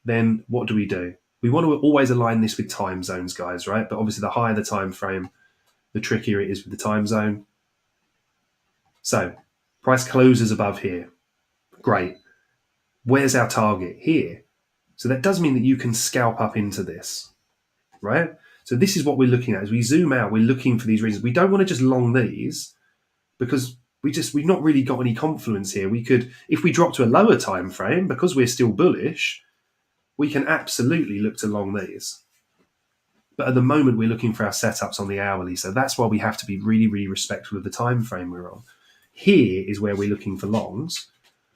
then what do? We want to always align this with time zones, guys, right? But obviously the higher the time frame, the trickier it is with the time zone. So price closes above here. Great. Where's our target? Here. So that does mean that you can scalp up into this, right? So this is what we're looking at. As we zoom out, we're looking for these reasons. We don't want to just long these because we've not really got any confluence here. We could, if we drop to a lower time frame, because we're still bullish, we can absolutely look to long these. But at the moment, we're looking for our setups on the hourly. So that's why we have to be really, really respectful of the time frame we're on. Here is where we're looking for longs.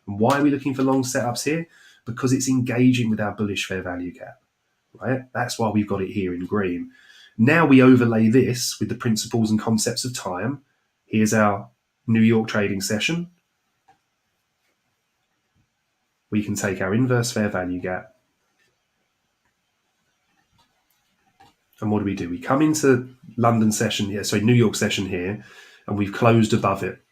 And why are we looking for long setups here? Because it's engaging with our bullish fair value gap, right? That's why we've got it here in green. Now we overlay this with the principles and concepts of time. Here's our New York trading session. We can take our inverse fair value gap. And what do? We come into London session here, New York session here, and we've closed above it,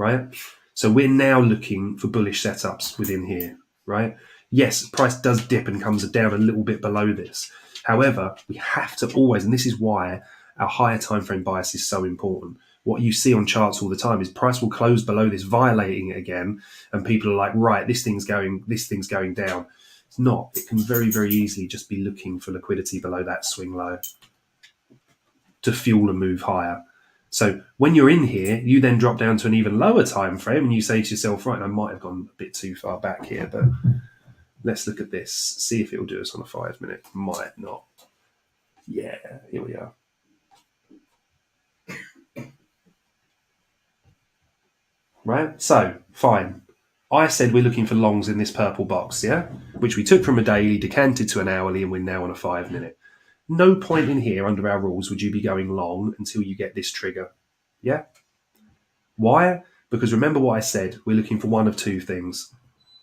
right? So we're now looking for bullish setups within here, right? Yes, price does dip and comes down a little bit below this. However, we have to always, and this is why our higher time frame bias is so important. What you see on charts all the time is price will close below this, violating it again, and people are like, right, this thing's going down. It's not. It can very, very easily just be looking for liquidity below that swing low to fuel a move higher. So when you're in here, you then drop down to an even lower time frame and you say to yourself, right, I might have gone a bit too far back here, but let's look at this, see if it will do us on a 5 minute. Might not. Yeah, here we are. Right, so fine. I said we're looking for longs in this purple box, yeah? Which we took from a daily, decanted to an hourly, and we're now on a 5 minute. No point in here under our rules would you be going long until you get this trigger. Yeah? Why? Because remember what I said, we're looking for one of two things.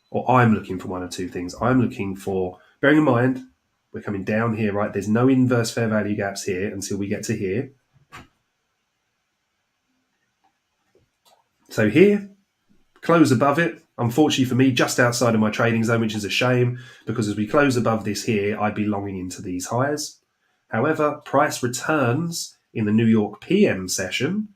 Or I'm looking for one of two things. I'm looking for, bearing in mind, we're coming down here, right? There's no inverse fair value gaps here until we get to here. So here, close above it. Unfortunately for me, just outside of my trading zone, which is a shame, because as we close above this here, I'd be longing into these highs. However, price returns in the New York PM session,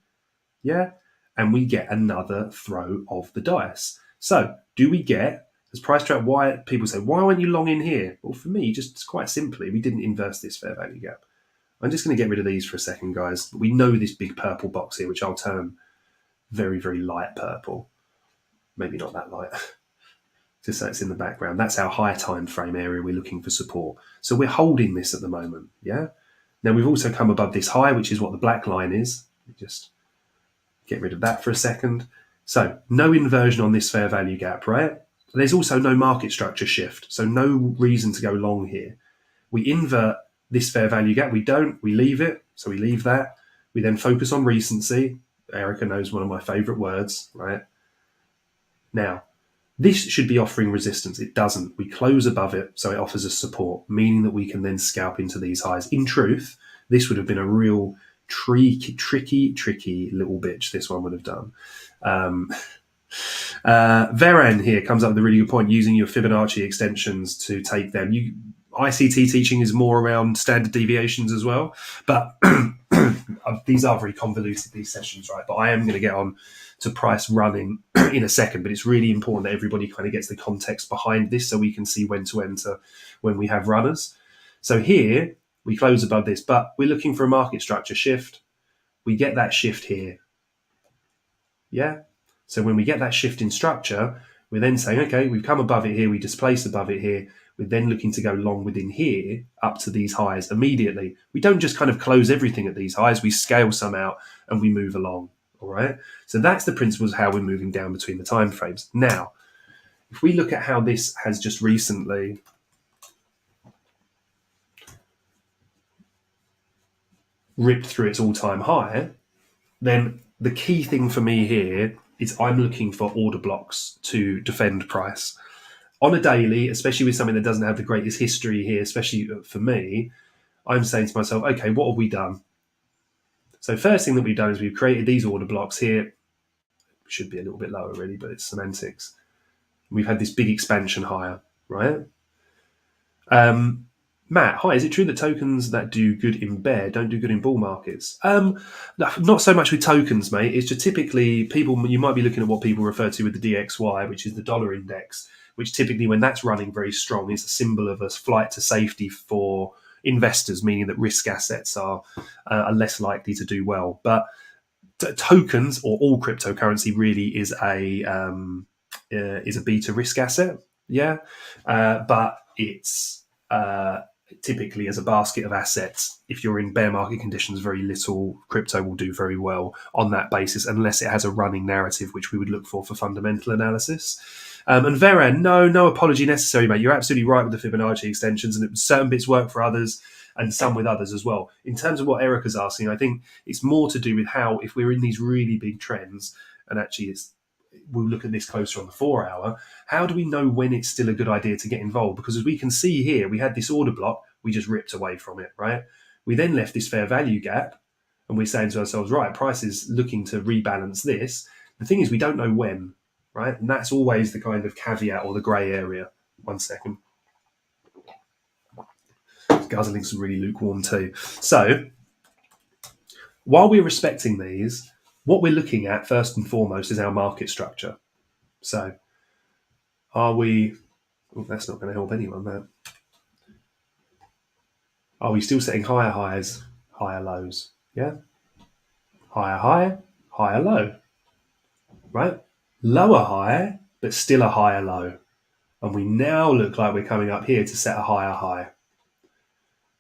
yeah, and we get another throw of the dice. So, do we get, as price trap, why people say, why weren't you long in here? Well, for me, just quite simply, we didn't inverse this fair value gap. I'm just going to get rid of these for a second, guys. We know this big purple box here, which I'll turn very, very light purple. Maybe not that light. Just so it's in the background. That's our high time frame area we're looking for support. So we're holding this at the moment, yeah? Now we've also come above this high, which is what the black line is. Just get rid of that for a second. So no inversion on this fair value gap, right? There's also no market structure shift, so no reason to go long here. We invert this fair value gap. We don't. We leave it. So we leave that. We then focus on recency. Erica knows one of my favorite words, right? Now, this should be offering resistance. It doesn't. We close above it, so it offers us support, meaning that we can then scalp into these highs. In truth, this would have been a real tricky little bitch, this one would have done. Varen here comes up with a really good point, using your Fibonacci extensions to take them. ICT teaching is more around standard deviations as well, but these are very convoluted, these sessions, right? But I am going to get on to price running in a second, but it's really important that everybody kind of gets the context behind this so we can see when to enter when we have runners. So here, we close above this, but we're looking for a market structure shift. We get that shift here. Yeah? So when we get that shift in structure, we're then saying, okay, we've come above it here, we displace above it here. We're then looking to go long within here up to these highs immediately. We don't just kind of close everything at these highs. We scale some out and we move along. All right. So that's the principles of how we're moving down between the time frames. Now, if we look at how this has just recently ripped through its all-time high, then the key thing for me here is I'm looking for order blocks to defend price. On a daily, especially with something that doesn't have the greatest history here, especially for me, I'm saying to myself, okay, what have we done? So first thing that we've done is we've created these order blocks here. Should be a little bit lower really, but it's semantics. We've had this big expansion higher, right? Matt, hi, is it true that tokens that do good in bear don't do good in bull markets? Not so much with tokens, mate. It's just typically people, you might be looking at what people refer to with the DXY, which is the dollar index, which typically when that's running very strong is a symbol of a flight to safety for investors, meaning that risk assets are less likely to do well. But tokens or all cryptocurrency really is a beta risk asset, yeah. But it's typically as a basket of assets. If you're in bear market conditions, very little crypto will do very well on that basis, unless it has a running narrative, which we would look for fundamental analysis. And Veran, no apology necessary, mate. You're absolutely right with the Fibonacci extensions, and certain bits work for others and some with others as well. In terms of what Erica's asking, I think it's more to do with how, if we're in these really big trends, and actually we'll look at this closer on the 4 hour, how do we know when it's still a good idea to get involved? Because as we can see here, we had this order block, we just ripped away from it, right? We then left this fair value gap, and we're saying to ourselves, right, price is looking to rebalance this. The thing is, we don't know when, right? And that's always the kind of caveat or the grey area. 1 second. Guzzling some really lukewarm tea. So, while we're respecting these, what we're looking at first and foremost is our market structure. So, are we... Oh, that's not going to help anyone, that. Are we still setting higher highs, higher lows? Yeah? Higher high, higher low. Right? Lower high, but still a higher low. And we now look like we're coming up here to set a higher high.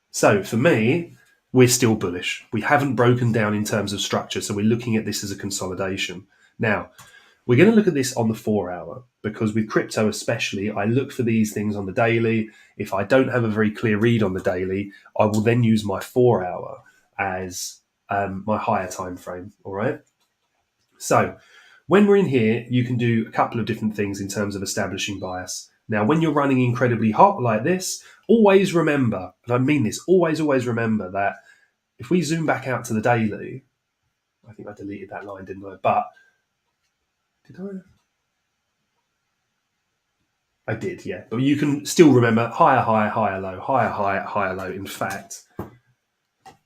So for me, we're still bullish. We haven't broken down in terms of structure, so we're looking at this as a consolidation. Now, we're going to look at this on the 4 hour, because with crypto especially, I look for these things on the daily. If I don't have a very clear read on the daily, I will then use my 4 hour as my higher time frame. All right. So when we're in here, you can do a couple of different things in terms of establishing bias. Now, when you're running incredibly hot like this, always remember, and I mean this, always remember that if we zoom back out to the daily, I think I deleted that line, didn't I? But did I did, yeah. But you can still remember higher high, higher low, higher high, higher low. In fact,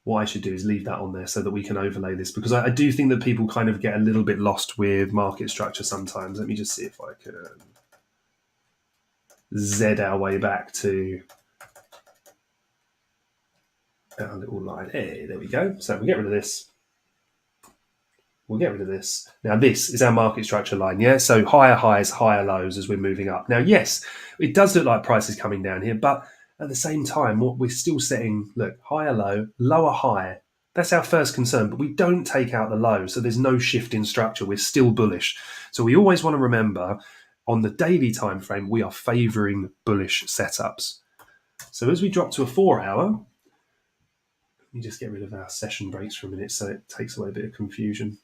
what I should do is leave that on there so that we can overlay this, because I do think that people kind of get a little bit lost with market structure sometimes. Let me just see if I can Z our way back to our little line. Hey, there we go. So we'll get rid of this. We'll get rid of this. Now, this is our market structure line, yeah? So higher highs, higher lows as we're moving up. Now, yes, it does look like price is coming down here, but at the same time, what we're still setting, look, higher low, lower high. That's our first concern, but we don't take out the low, so there's no shift in structure. We're still bullish. So we always want to remember, on the daily time frame, we are favouring bullish setups. So as we drop to a 4 hour, let me just get rid of our session breaks for a minute so it takes away a bit of confusion.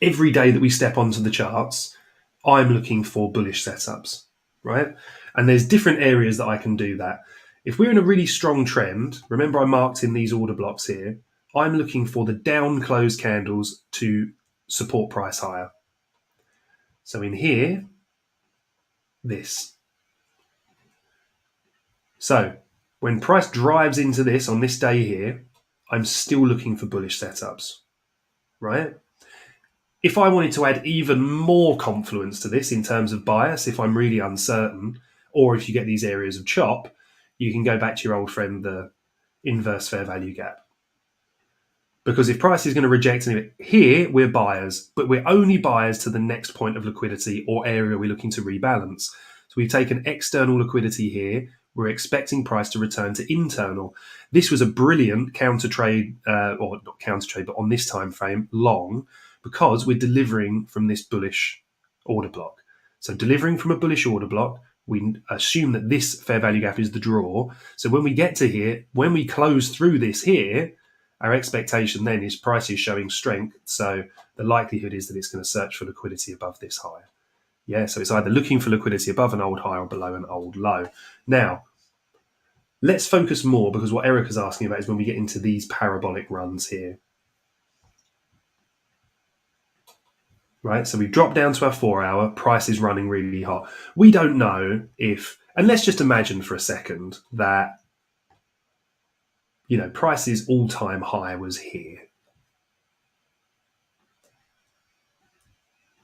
Every day that we step onto the charts, I'm looking for bullish setups, right? And there's different areas that I can do that. If we're in a really strong trend, remember I marked in these order blocks here, I'm looking for the down close candles to support price higher. So in here, this. So when price drives into this on this day here, I'm still looking for bullish setups, right? If I wanted to add even more confluence to this in terms of bias, if I'm really uncertain, or if you get these areas of chop, you can go back to your old friend, the inverse fair value gap. Because if price is going to reject anything, here we're buyers, but we're only buyers to the next point of liquidity or area we're looking to rebalance. So we've taken external liquidity here. We're expecting price to return to internal. This was a brilliant counter trade, or not counter trade, but on this time frame, long, because we're delivering from this bullish order block. So delivering from a bullish order block, we assume that this fair value gap is the draw. So when we get to here, when we close through this here, our expectation then is price is showing strength. So the likelihood is that it's going to search for liquidity above this high. Yeah, so it's either looking for liquidity above an old high or below an old low. Now, let's focus more, because what Erica's asking about is when we get into these parabolic runs here. Right, so we've dropped down to our 4 hour, price is running really hot. We don't know if, and let's just imagine for a second that, you know, price's all-time high was here.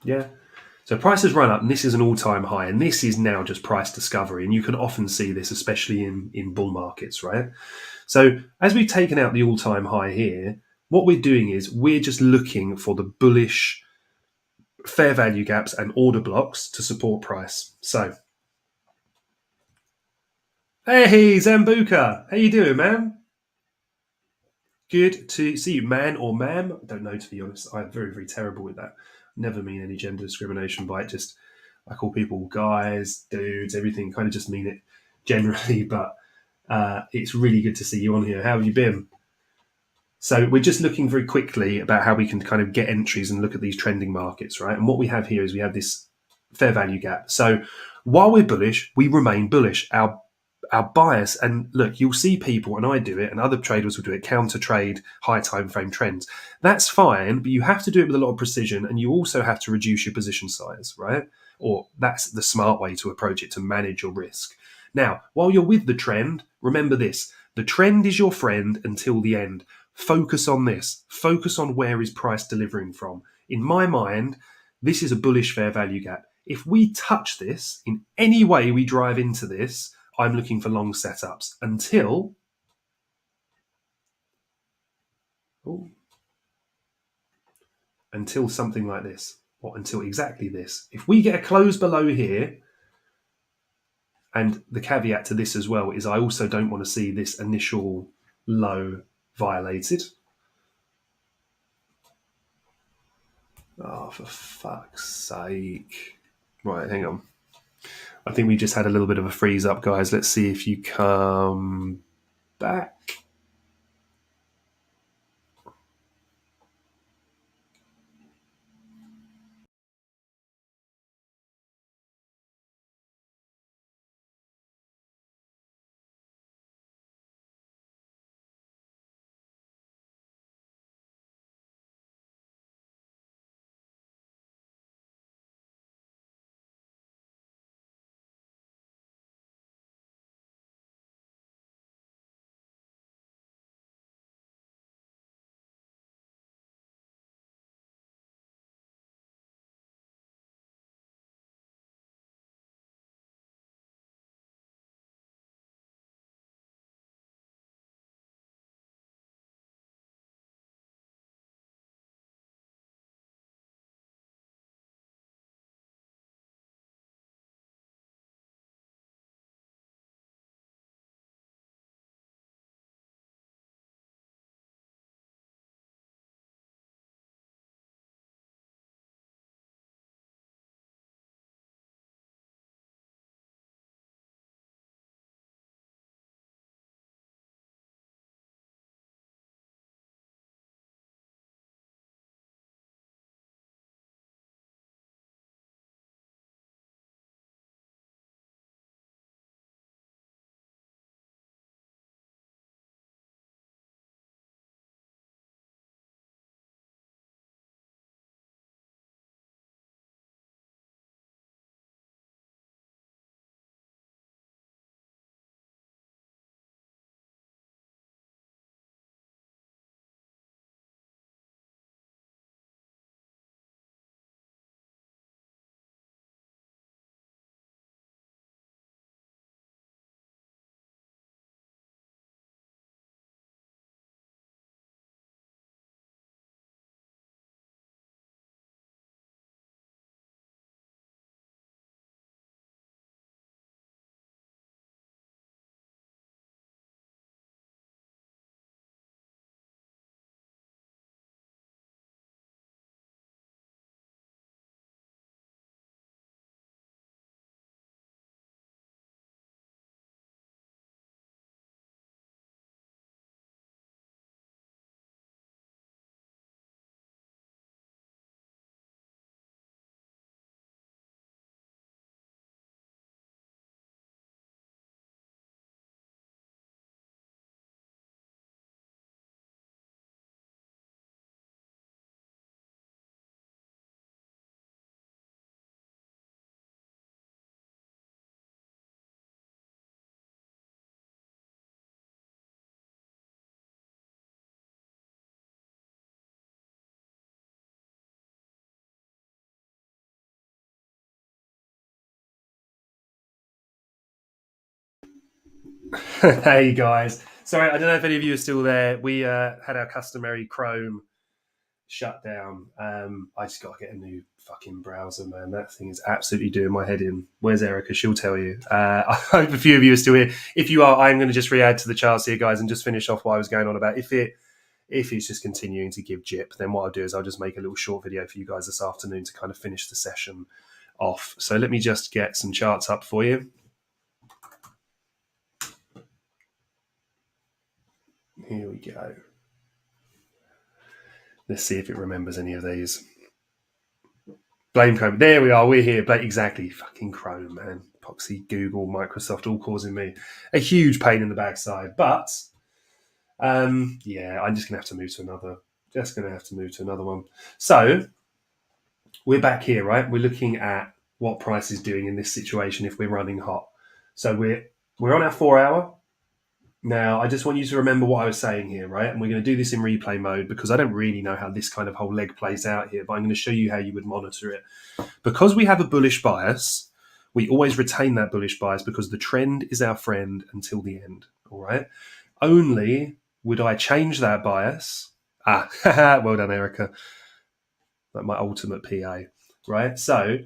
Yeah, so price has run up, and this is an all-time high, and this is now just price discovery, and you can often see this, especially in bull markets, right? So as we've taken out the all-time high here, what we're doing is we're just looking for the bullish fair value gaps and order blocks to support price. So, hey Zambuka, how you doing, man? Good to see you, man or ma'am. I don't know, to be honest. I'm very, very terrible with that. Never mean any gender discrimination by it. Just I call people guys, dudes, everything. Kind of just mean it generally. But it's really good to see you on here. How have you been? So we're just looking very quickly about how we can kind of get entries and look at these trending markets, right? And what we have here is we have this fair value gap. So while we're bullish, we remain bullish. Our our bias, and look, you'll see people, and I do it, and other traders will do it, counter trade high time frame trends. That's fine, but you have to do it with a lot of precision, and you also have to reduce your position size, right? Or that's the smart way to approach it, to manage your risk. Now, while you're with the trend, remember this: the trend is your friend until the end. Focus on this. Focus on where is price delivering from. In my mind, this is a bullish fair value gap. If we touch this in any way, we drive into this, I'm looking for long setups until something like this, or until exactly this. If we get a close below here, and the caveat to this as well is I also don't want to see this initial low violated. Oh, for fuck's sake. Right, hang on. I think we just had a little bit of a freeze up, guys. Let's see if you come back. Hey guys, sorry, I don't know if any of you are still there. We had our customary Chrome shut down. I just got to get a new fucking browser, man. That thing is absolutely doing my head in. Where's Erica? She'll tell you. I hope a few of you are still here. If you are, I'm going to just re-add to the charts here, guys, and just finish off what I was going on about. If it's just continuing to give jip, then what I'll do is I'll just make a little short video for you guys this afternoon to kind of finish the session off. So let me just get some charts up for you. Here we go. Let's see if it remembers any of these. Blame Chrome. There we are. We're here. But exactly. Fucking Chrome, man. Epoxy, Google, Microsoft, all causing me a huge pain in the backside. But yeah, I'm just gonna have to move to another. Just gonna have to move to another one. So we're back here, right? We're looking at what price is doing in this situation if we're running hot. So we're on our 4 hour. Now, I just want you to remember what I was saying here, right? And we're going to do this in replay mode because I don't really know how this kind of whole leg plays out here, but I'm going to show you how you would monitor it. Because we have a bullish bias, we always retain that bullish bias because the trend is our friend until the end, all right? Only would I change that bias. Well done, Erica. Like my ultimate PA, right? So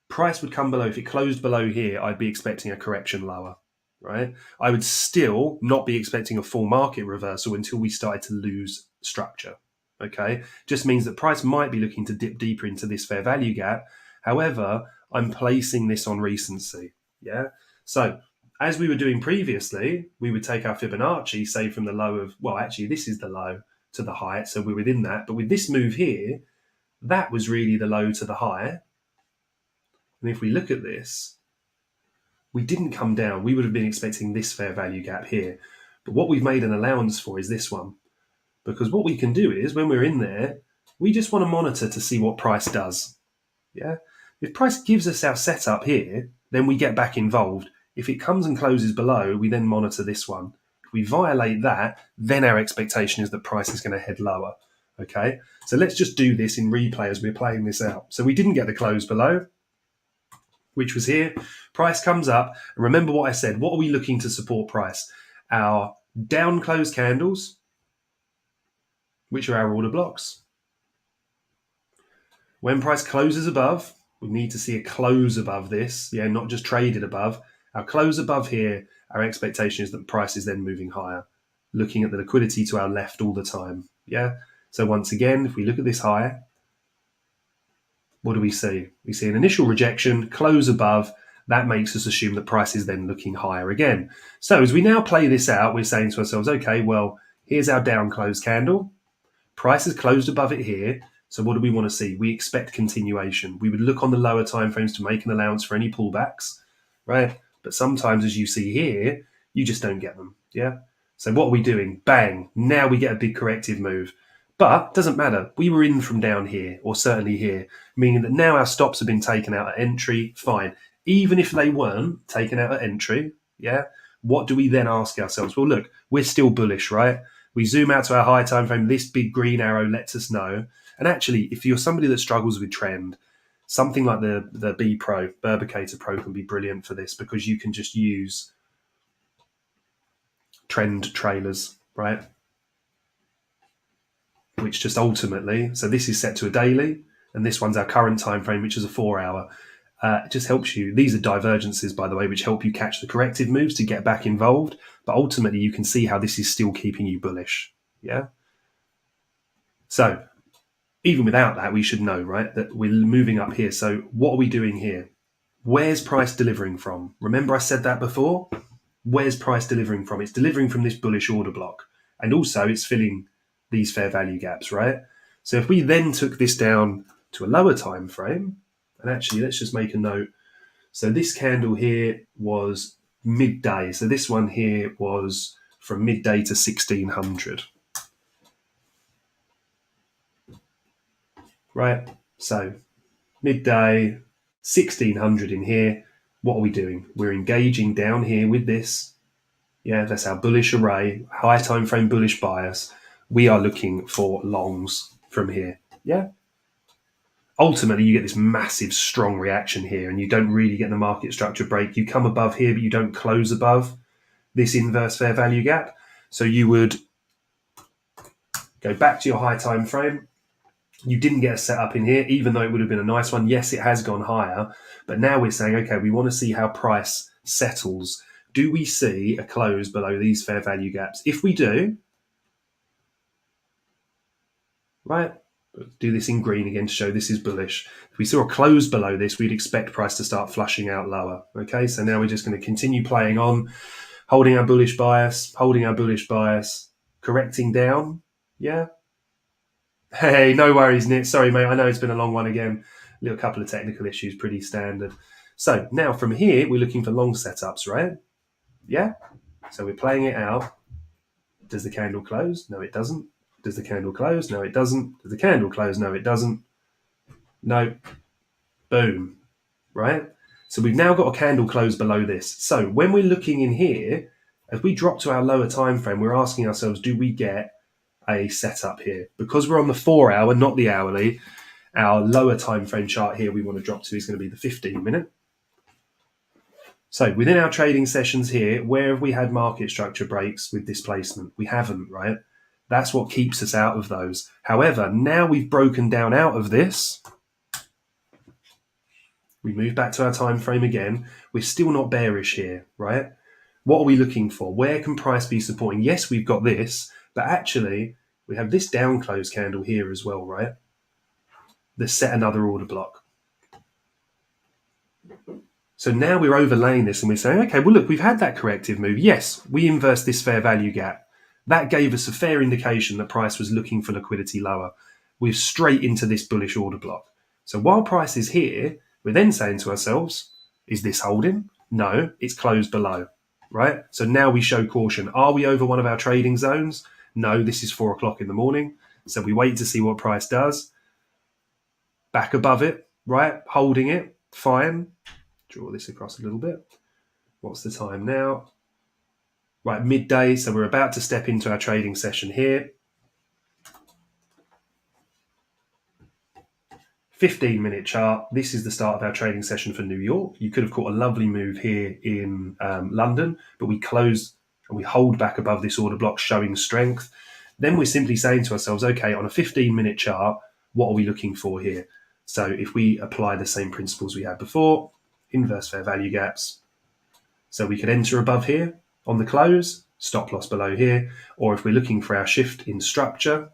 price would come below. If it closed below here, I'd be expecting a correction lower, right? I would still not be expecting a full market reversal until we started to lose structure, okay? Just means that price might be looking to dip deeper into this fair value gap. However, I'm placing this on recency, yeah? So as we were doing previously, we would take our Fibonacci, say from the low of, well, actually, this is the low to the high, so we're within that. But with this move here, that was really the low to the high. And if we look at this, we didn't come down. We would have been expecting this fair value gap here. But what we've made an allowance for is this one. Because what we can do is, when we're in there, we just want to monitor to see what price does. Yeah. If price gives us our setup here, then we get back involved. If it comes and closes below, we then monitor this one. If we violate that, then our expectation is that price is going to head lower. Okay. So let's just do this in replay as we're playing this out. So we didn't get the close below, which was here. Price comes up. And remember what I said. What are we looking to support price? Our down close candles, which are our order blocks. When price closes above, we need to see a close above this. Yeah, not just traded above. Our close above here, our expectation is that the price is then moving higher. Looking at the liquidity to our left all the time. Yeah. So once again, if we look at this high, what do we see? We see an initial rejection, close above. That makes us assume that price is then looking higher again. So as we now play this out, we're saying to ourselves, okay, well, here's our down close candle. Price is closed above it here. So what do we want to see? We expect continuation. We would look on the lower time frames to make an allowance for any pullbacks, right? But sometimes, as you see here, you just don't get them, yeah? So what are we doing? Bang, now we get a big corrective move. But doesn't matter. We were in from down here, or certainly here, meaning that now our stops have been taken out at entry. Fine. Even if they weren't taken out at entry, yeah, what do we then ask ourselves? Well, look, we're still bullish, right? We zoom out to our high time frame. This big green arrow lets us know. And actually, if you're somebody that struggles with trend, something like the B Pro, Burbicator Pro, can be brilliant for this because you can just use trend trailers, right? Which just ultimately, so this is set to a daily, and this one's our current time frame, which is a 4 hour. It just helps you. These are divergences, by the way, which help you catch the corrective moves to get back involved. But ultimately, you can see how this is still keeping you bullish. Yeah. So even without that, we should know, right, that we're moving up here. So what are we doing here? Where's price delivering from? Remember I said that before? Where's price delivering from? It's delivering from this bullish order block. And also it's filling these fair value gaps, right? So if we then took this down to a lower time frame, and actually let's just make a note. So this candle here was midday. So this one here was from midday to 1600. Right? So midday, 1600 in here. What are we doing? We're engaging down here with this. Yeah, that's our bullish array, high time frame bullish bias. We are looking for longs from here. Yeah. Ultimately, you get this massive, strong reaction here, and you don't really get the market structure break. You come above here, but you don't close above this inverse fair value gap. So you would go back to your high time frame. You didn't get a setup in here, even though it would have been a nice one. Yes, it has gone higher, but now we're saying, okay, we want to see how price settles. Do we see a close below these fair value gaps? If we do, right, do this in green again to show this is bullish. If we saw a close below this, we'd expect price to start flushing out lower. Okay, so now we're just going to continue playing on, holding our bullish bias, correcting down. Yeah. Hey, no worries, Nick. Sorry, mate. I know it's been a long one again. A little couple of technical issues, pretty standard. So now from here, we're looking for long setups, right? Yeah? So we're playing it out. Does the candle close? No, it doesn't. Does the candle close? No, it doesn't. Does the candle close? No, it doesn't. No. Boom. Right? So we've now got a candle close below this. So when we're looking in here, as we drop to our lower time frame, we're asking ourselves, do we get a setup here? Because we're on the 4 hour, not the hourly, our lower time frame chart here we want to drop to is going to be the 15-minute. So within our trading sessions here, where have we had market structure breaks with displacement? We haven't, right? That's what keeps us out of those. However, now we've broken down out of this, we move back to our time frame again. We're still not bearish here, right? What are we looking for? Where can price be supporting? Yes, we've got this, but actually we have this down close candle here as well, right? That set another order block. So now we're overlaying this and we're saying, okay, well, look, we've had that corrective move. Yes, we inversed this fair value gap. That gave us a fair indication that price was looking for liquidity lower. We're straight into this bullish order block. So while price is here, we're then saying to ourselves, is this holding? No, it's closed below, right? So now we show caution. Are we over one of our trading zones? No, this is 4 o'clock in the morning. So we wait to see what price does. Back above it, right? Holding it, fine. Draw this across a little bit. What's the time now? Right, midday. So we're about to step into our trading session here. 15-minute chart. This is the start of our trading session for New York. You could have caught a lovely move here in London, but we close and we hold back above this order block, showing strength. Then we're simply saying to ourselves, okay, on a 15-minute chart, what are we looking for here? So if we apply the same principles we had before, inverse fair value gaps. So we could enter above here on the close, stop loss below here, or if we're looking for our shift in structure,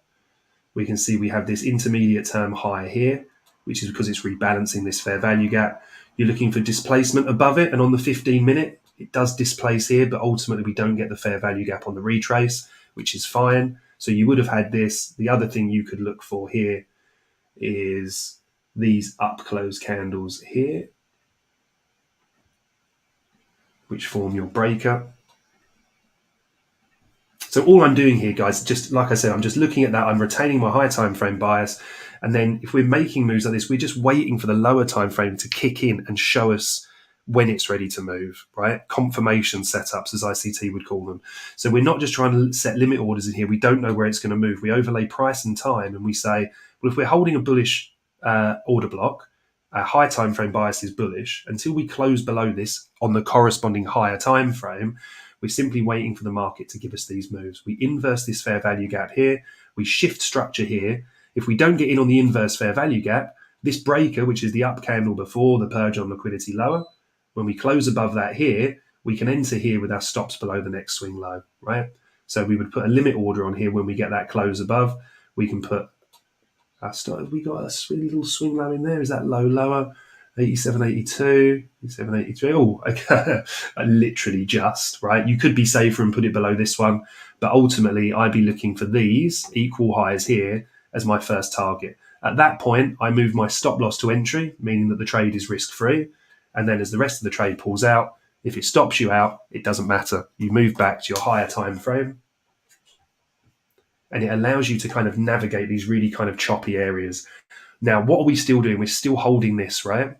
we can see we have this intermediate term high here, which is because it's rebalancing this fair value gap. You're looking for displacement above it, and on the 15-minute, it does displace here, but ultimately we don't get the fair value gap on the retrace, which is fine. So you would have had this. The other thing you could look for here is these up close candles here, which form your breaker. So all I'm doing here, guys, just like I said, I'm just looking at that. I'm retaining my high time frame bias. And then if we're making moves like this, we're just waiting for the lower time frame to kick in and show us when it's ready to move, right? Confirmation setups, as ICT would call them. So we're not just trying to set limit orders in here. We don't know where it's going to move. We overlay price and time, and we say, well, if we're holding a bullish order block, our high time frame bias is bullish. Until we close below this on the corresponding higher time frame, we're simply waiting for the market to give us these moves. We inverse this fair value gap here. We shift structure here. If we don't get in on the inverse fair value gap, this breaker, which is the up candle before the purge on liquidity lower, when we close above that here, we can enter here with our stops below the next swing low, right? So we would put a limit order on here when we get that close above. We can put our stop. Have we got a little swing low in there? Is that low lower? 87.82, 87.83. Oh, okay. Literally just, right? You could be safer and put it below this one, but ultimately I'd be looking for these equal highs here as my first target. At that point, I move my stop loss to entry, meaning that the trade is risk-free. And then as the rest of the trade pulls out, if it stops you out, it doesn't matter. You move back to your higher time frame. And it allows you to kind of navigate these really kind of choppy areas. Now, what are we still doing? We're still holding this, right?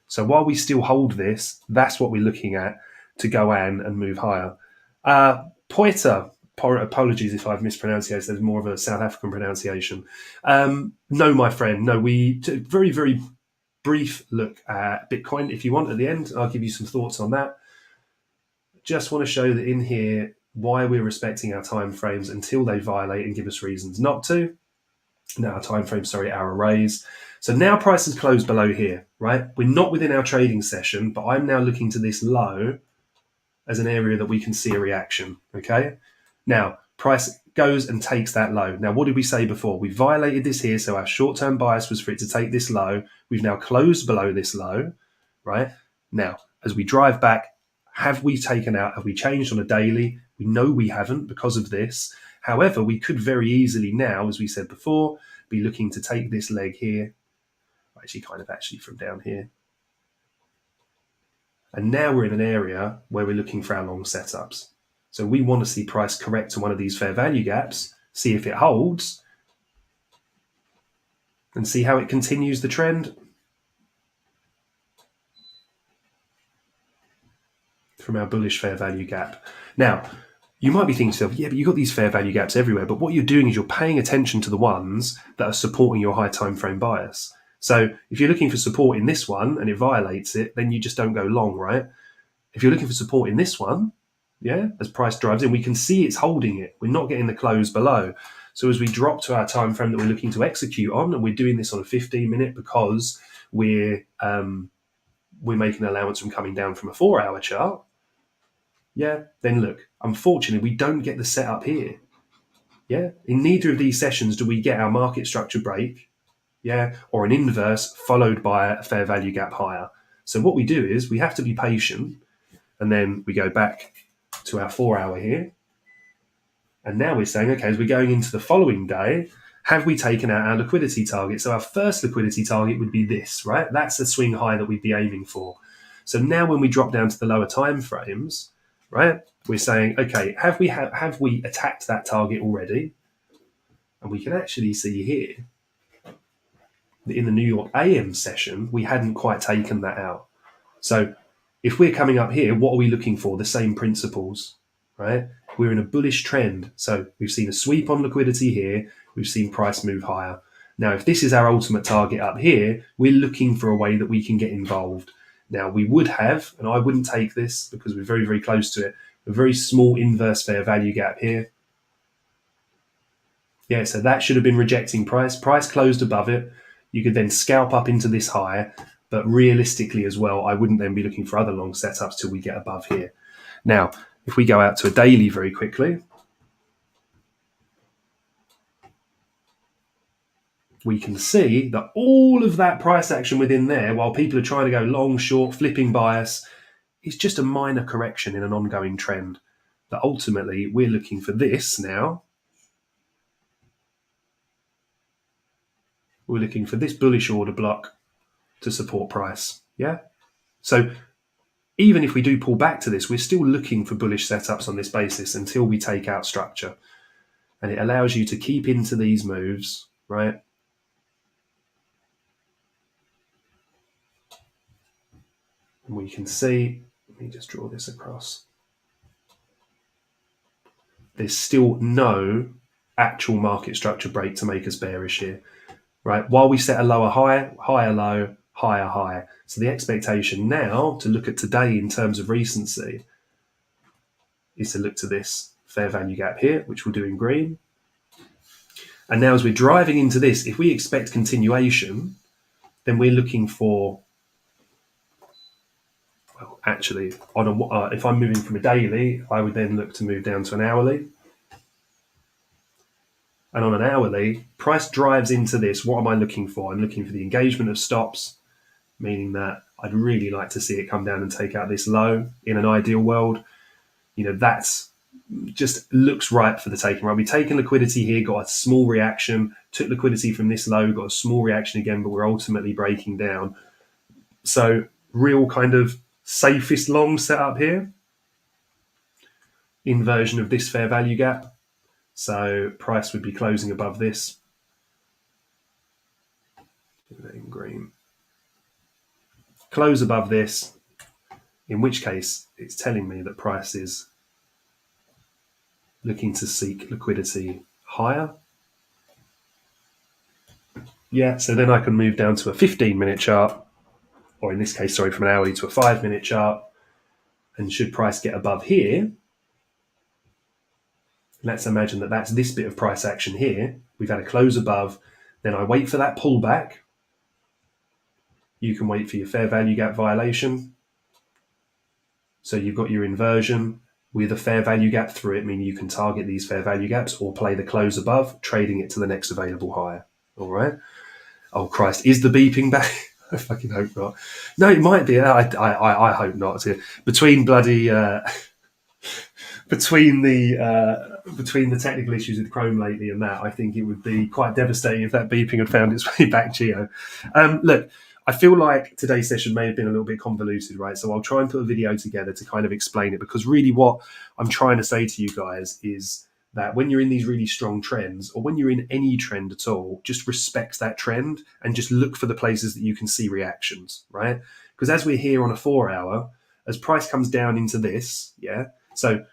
So while we still hold this, that's what we're looking at to go and move higher. Poita, apologies if I've mispronounced it. There's more of a South African pronunciation. No, my friend, no. We took a very, very brief look at Bitcoin. If you want at the end, I'll give you some thoughts on that. Just want to show that in here, why we're respecting our time frames until they violate and give us reasons not to. Now our time frame, our arrays. So now price is closed below here, right? We're not within our trading session, but I'm now looking to this low as an area that we can see a reaction, okay? Now, price goes and takes that low. Now, what did we say before? We violated this here, so our short-term bias was for it to take this low. We've now closed below this low, right? Now, as we drive back, have we taken out, have we changed on a daily? We know we haven't because of this. However, we could very easily now, as we said before, be looking to take this leg here, actually from down here, And now we're in an area where we're looking for our long setups. So we want to see price correct to one of these fair value gaps, see if it holds, and see how it continues the trend from our bullish fair value gap. Now, you might be thinking to yourself, yeah, but you've got these fair value gaps everywhere. But what you're doing is you're paying attention to the ones that are supporting your high time frame bias. So if you're looking for support in this one and it violates it, then you just don't go long, right? If you're looking for support in this one, yeah, as price drives in, we can see it's holding it. We're not getting the close below. So as we drop to our time frame that we're looking to execute on, and we're doing this on a 15-minute because we're making an allowance from coming down from a 4-hour chart, yeah, then look, unfortunately, we don't get the setup here. Yeah, in neither of these sessions do we get our market structure break, yeah, or an inverse followed by a fair value gap higher. So what we do is we have to be patient, and then we go back to our 4-hour here. And now we're saying, okay, as we're going into the following day, have we taken out our liquidity target? So our first liquidity target would be this, right? That's the swing high that we'd be aiming for. So now when we drop down to the lower time frames, right, we're saying, okay, have we attacked that target already? And we can actually see here that in the New York AM session, we hadn't quite taken that out. So if we're coming up here, what are we looking for? The same principles, right? We're in a bullish trend. So we've seen a sweep on liquidity here. We've seen price move higher. Now, if this is our ultimate target up here, we're looking for a way that we can get involved. Now, we would have, and I wouldn't take this because we're very, very close to it, a very small inverse fair value gap here. Yeah, so that should have been rejecting price. Price closed above it. You could then scalp up into this high, but realistically as well, I wouldn't then be looking for other long setups till we get above here. Now, if we go out to a daily very quickly, we can see that all of that price action within there, while people are trying to go long, short, flipping bias, is just a minor correction in an ongoing trend. That ultimately we're looking for this now. We're looking for this bullish order block to support price. Yeah. So even if we do pull back to this, we're still looking for bullish setups on this basis until we take out structure. And it allows you to keep into these moves, right? And we can see, let me just draw this across. There's still no actual market structure break to make us bearish here, right? While we set a lower high, higher low, higher high. So the expectation now to look at today in terms of recency is to look to this fair value gap here, which we'll do in green. And now as we're driving into this, if we expect continuation, then we're looking for, well, actually, on a, if I'm moving from a daily, I would then look to move down to an hourly. And on an hourly, price drives into this. What am I looking for? I'm looking for the engagement of stops, meaning that I'd really like to see it come down and take out this low in an ideal world. You know, that's just looks right for the taking, right? We've taken liquidity here, got a small reaction, took liquidity from this low, got a small reaction again, but we're ultimately breaking down. So real kind of safest long setup here. Inversion of this fair value gap. So price would be closing above this. In green. Close above this, in which case it's telling me that price is looking to seek liquidity higher. Yeah, so then I can move down to a 15-minute chart, or in this case, sorry, from an hourly to a 5-minute chart. And should price get above here, let's imagine that that's this bit of price action here. We've had a close above. Then I wait for that pullback. You can wait for your fair value gap violation. So you've got your inversion with a fair value gap through it, meaning you can target these fair value gaps or play the close above, trading it to the next available higher. All right. Oh, Christ. Is the beeping back? I fucking hope not. No, it might be. I hope not. Between bloody... Between the technical issues with Chrome lately and that, I think it would be quite devastating if that beeping had found its way back, Geo. Look, I feel like today's session may have been a little bit convoluted, right? So I'll try and put a video together to kind of explain it, because really what I'm trying to say to you guys is that when you're in these really strong trends, or when you're in any trend at all, just respect that trend and just look for the places that you can see reactions, right? Because as we're here on a 4 hour, as price comes down into this, yeah. So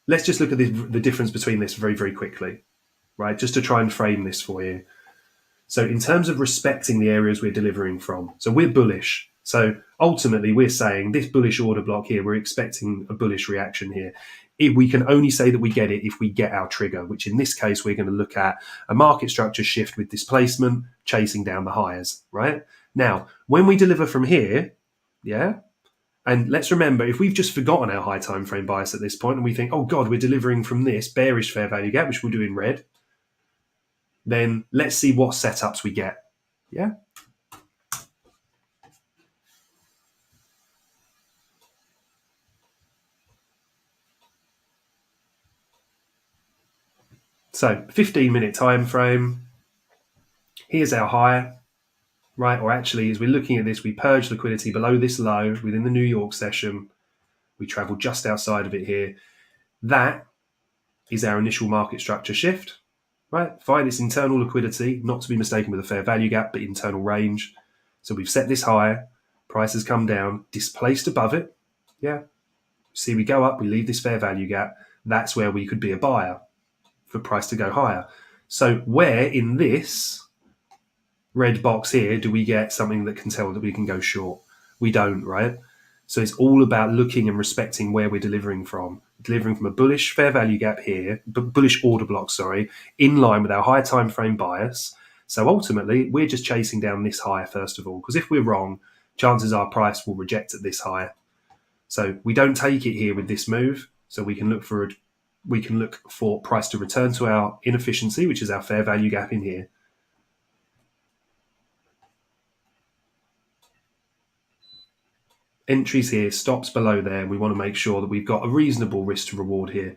let's just look at the difference between this very, very quickly, right? Just to try and frame this for you. So in terms of respecting the areas we're delivering from, so we're bullish. So ultimately, we're saying this bullish order block here, we're expecting a bullish reaction here. We can only say that we get it if we get our trigger, which in this case, we're going to look at a market structure shift with displacement, chasing down the highs, right? Now, when we deliver from here, yeah, and let's remember, if we've just forgotten our high time frame bias at this point and we think, oh God, we're delivering from this bearish fair value gap, which we'll do in red, then let's see what setups we get. Yeah. So 15-minute time frame. Here's our high, right? Or actually, as we're looking at this, we purge liquidity below this low within the New York session. We travel just outside of it here. That is our initial market structure shift, right? Find this internal liquidity, not to be mistaken with a fair value gap, but internal range. So we've set this high, price has come down, displaced above it. Yeah. See, we go up, we leave this fair value gap. That's where we could be a buyer for price to go higher. So where in this red box here do we get something that can tell that we can go short? We don't, right? So it's all about looking and respecting where we're delivering from. Delivering from a bullish fair value gap here, bullish order block, sorry, in line with our high time frame bias. So ultimately, we're just chasing down this high first of all, because if we're wrong, chances are price will reject at this high. So we don't take it here with this move. So we can look for price to return to our inefficiency, which is our fair value gap in here. Entries here, stops below there. We want to make sure that we've got a reasonable risk to reward here,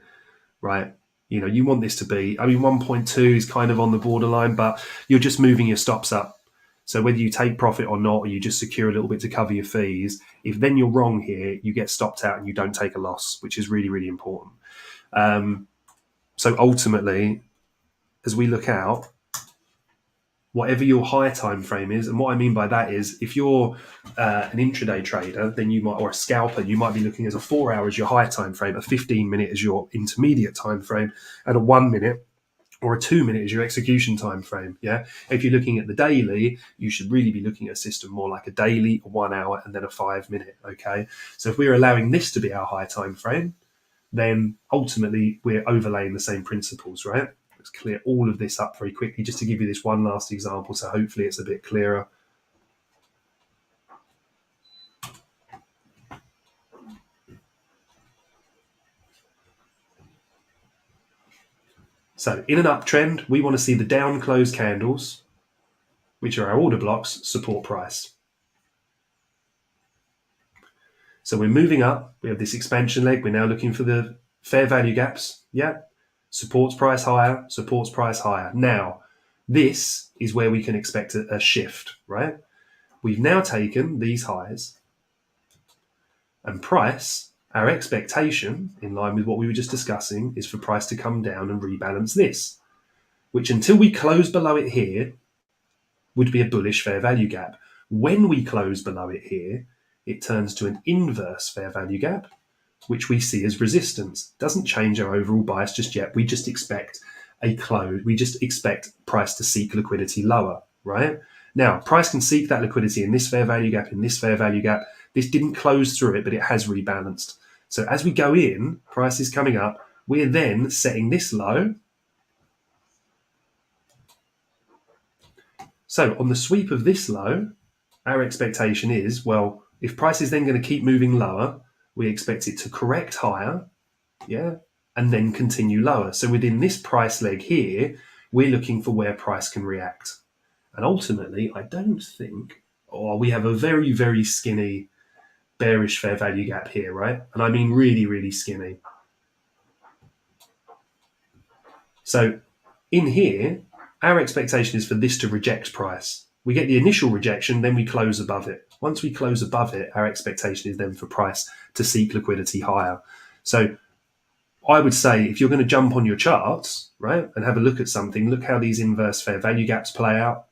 right? You know, you want this to be, 1.2 is kind of on the borderline, but you're just moving your stops up. So whether you take profit or not, or you just secure a little bit to cover your fees, if then you're wrong here, you get stopped out and you don't take a loss, which is really, really important. So ultimately, as we look out, whatever your high time frame is, and what I mean by that is, if you're an intraday trader, then you might, or a scalper, you might be looking at a 4 hour as your high time frame, a 15-minute as your intermediate time frame, and a 1 minute or a 2 minute as your execution time frame. Yeah. If you're looking at the daily, you should really be looking at a system more like a daily, a 1 hour, and then a 5 minute. Okay. So if we're allowing this to be our high time frame, then ultimately we're overlaying the same principles, right? Let's clear all of this up very quickly just to give you this one last example, so hopefully it's a bit clearer. So in an uptrend, we want to see the down close candles, which are our order blocks, support price. So we're moving up. We have this expansion leg. We're now looking for the fair value gaps. Yeah. Supports price higher, supports price higher. Now, this is where we can expect a shift, right? We've now taken these highs and price, our expectation, in line with what we were just discussing, is for price to come down and rebalance this, which until we close below it here, would be a bullish fair value gap. When we close below it here, it turns to an inverse fair value gap, which we see as resistance. Doesn't change our overall bias just yet. We just expect a close. We just expect price to seek liquidity lower, right? Now, price can seek that liquidity in this fair value gap, in this fair value gap. This didn't close through it, but it has rebalanced. So as we go in, price is coming up. We're then setting this low. So on the sweep of this low, our expectation is, well, if price is then going to keep moving lower, we expect it to correct higher, yeah, and then continue lower. So within this price leg here, we're looking for where price can react. And ultimately, I don't think, we have a very, very skinny bearish fair value gap here, right? And I mean really, really skinny. So in here, our expectation is for this to reject price. We get the initial rejection, then we close above it. Once we close above it, our expectation is then for price to seek liquidity higher. So I would say if you're going to jump on your charts, right, and have a look at something, look how these inverse fair value gaps play out.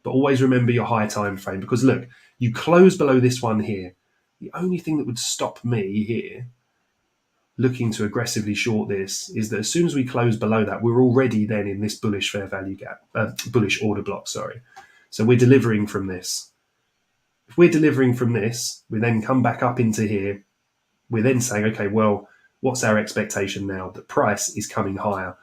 But always remember your high time frame, because look, you close below this one here. The only thing that would stop me here looking to aggressively short this is that as soon as we close below that, we're already then in this bullish fair value gap, bullish order block, sorry. So we're delivering from this. If we're delivering from this, we then come back up into here. We're then saying, okay, well, what's our expectation now? That price is coming higher.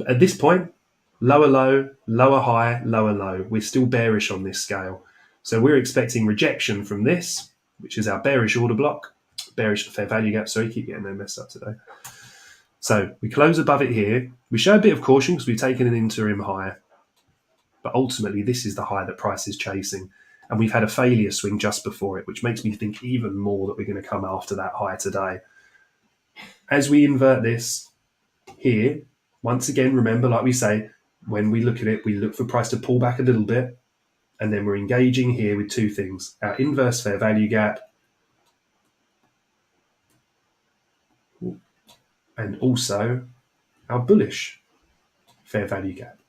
At this point, lower low, lower high, lower low. We're still bearish on this scale. So we're expecting rejection from this, which is our bearish order block, bearish fair value gap. Sorry, keep getting them messed up today. So we close above it here. We show a bit of caution because we've taken an interim high. But ultimately, this is the high that price is chasing. And we've had a failure swing just before it, which makes me think even more that we're going to come after that high today. As we invert this here, once again, remember, like we say, when we look at it, we look for price to pull back a little bit. And then we're engaging here with two things. Our inverse fair value gap and also our bullish fair value gap,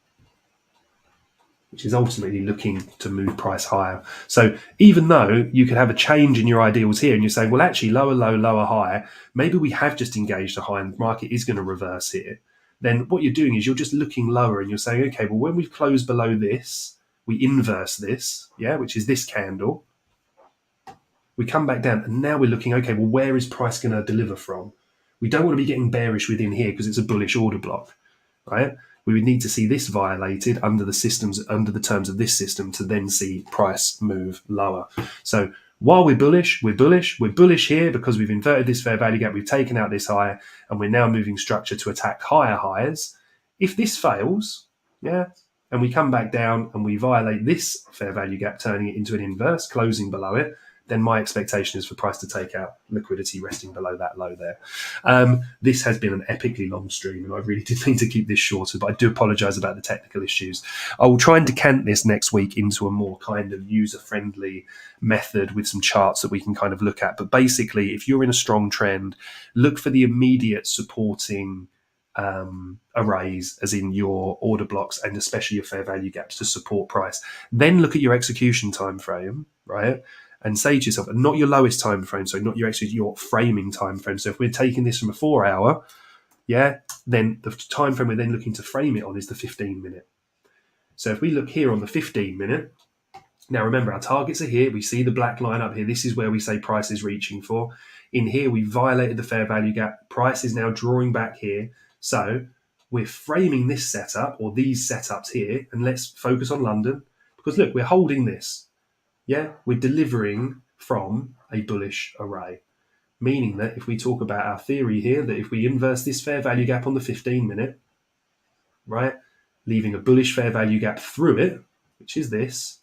which is ultimately looking to move price higher. So even though you could have a change in your ideals here and you're saying, well, actually, lower low, lower high, maybe we have just engaged a high and the market is going to reverse here. Then what you're doing is you're just looking lower and you're saying, okay, well, when we've closed below this, we inverse this, yeah, which is this candle. We come back down and now we're looking, okay, well, where is price going to deliver from? We don't want to be getting bearish within here because it's a bullish order block, right? We would need to see this violated under the terms of this system to then see price move lower. So while we're bullish here because we've inverted this fair value gap, we've taken out this high, and we're now moving structure to attack higher highs. If this fails, yeah, and we come back down and we violate this fair value gap, turning it into an inverse, closing below it, then my expectation is for price to take out liquidity resting below that low there. This has been an epically long stream, and I really did need to keep this shorter, but I do apologise about the technical issues. I will try and decant this next week into a more kind of user-friendly method with some charts that we can kind of look at. But basically, if you're in a strong trend, look for the immediate supporting arrays, as in your order blocks and especially your fair value gaps to support price. Then look at your execution time frame, right? And say to yourself, not your lowest time frame, so not your framing time frame. So if we're taking this from a 4 hour, yeah, then the time frame we're then looking to frame it on is the 15 minute. So if we look here on the 15 minute, now remember our targets are here. We see the black line up here. This is where we say price is reaching for. In here, we violated the fair value gap. Price is now drawing back here. So we're framing this setup or these setups here, and let's focus on London because look, we're holding this. Yeah, we're delivering from a bullish array, meaning that if we talk about our theory here, that if we inverse this fair value gap on the 15 minute, right, leaving a bullish fair value gap through it, which is this,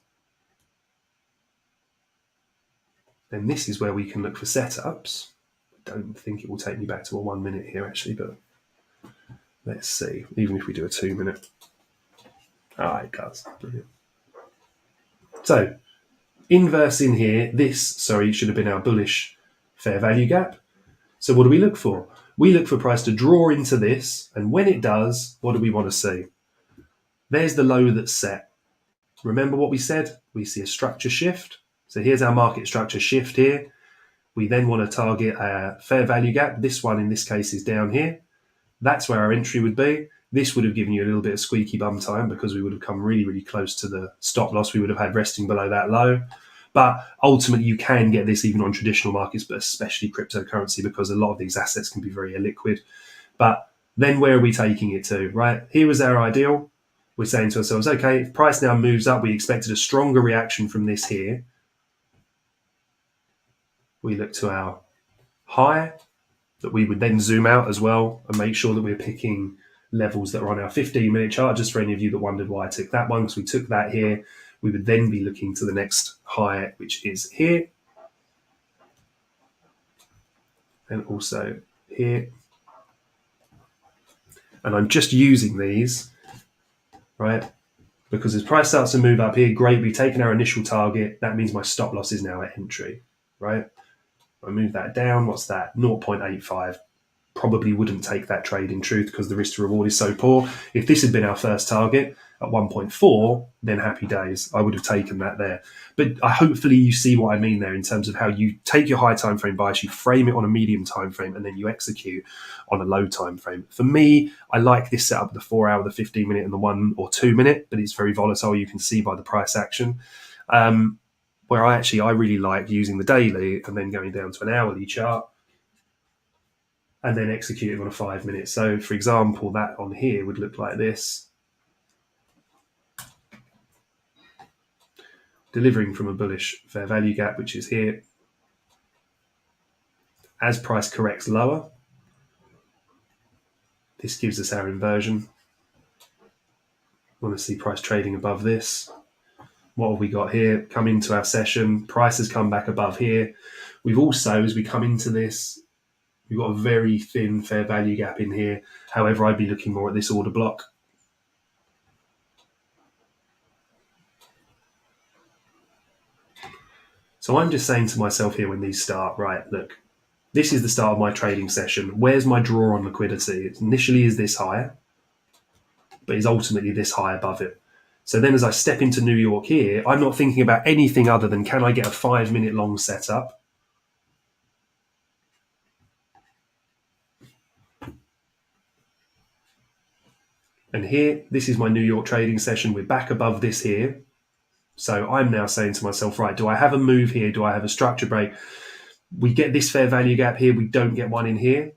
then this is where we can look for setups. I don't think it will take me back to a 1 minute here actually, but let's see, even if we do a 2 minute. It does. Brilliant. So, inverse in here, should have been our bullish fair value gap. So what do we look for? We look for price to draw into this, and when it does, what do we want to see? There's the low that's set. Remember what we said? We see a structure shift. So here's our market structure shift here. We then want to target a fair value gap. This one in this case is down here. That's where our entry would be. This would have given you a little bit of squeaky bum time because we would have come really, really close to the stop loss we would have had resting below that low. But ultimately, you can get this even on traditional markets, but especially cryptocurrency, because a lot of these assets can be very illiquid. But then where are we taking it to, right? Here was our ideal. We're saying to ourselves, okay, if price now moves up, we expected a stronger reaction from this here. We look to our high that we would then zoom out as well and make sure that we're picking levels that are on our 15-minute chart. Just for any of you that wondered why I took that one, because we took that here. We would then be looking to the next high, which is here. And also here. And I'm just using these, right, Because as price starts to move up here, great, we've taken our initial target. That means my stop loss is now at entry, right? I move that down. What's that? 0.85. Probably wouldn't take that trade in truth because the risk to reward is so poor. If this had been our first target at 1.4, then happy days. I would have taken that there. But hopefully you see what I mean there in terms of how you take your high time frame bias, you frame it on a medium time frame, and then you execute on a low time frame. For me, I like this setup, the 4 hour, the 15 minute, and the 1 or 2 minute, but it's very volatile. You can see by the price action. Where I really like using the daily and then going down to an hourly chart and then executing on a 5 minute. So, for example, that on here would look like this. Delivering from a bullish fair value gap, which is here. As price corrects lower, this gives us our inversion. Want to see price trading above this. What have we got here? Come into our session. Price has come back above here. We've also, as we come into this, we've got a very thin fair value gap in here. However, I'd be looking more at this order block. So I'm just saying to myself here when these start, right, look, this is the start of my trading session. Where's my draw on liquidity? It initially is this high, but is ultimately this high above it. So then as I step into New York here, I'm not thinking about anything other than can I get a 5 minute long setup? And here, this is my New York trading session. We're back above this here. So I'm now saying to myself, right, do I have a move here? Do I have a structure break? We get this fair value gap here. We don't get one in here,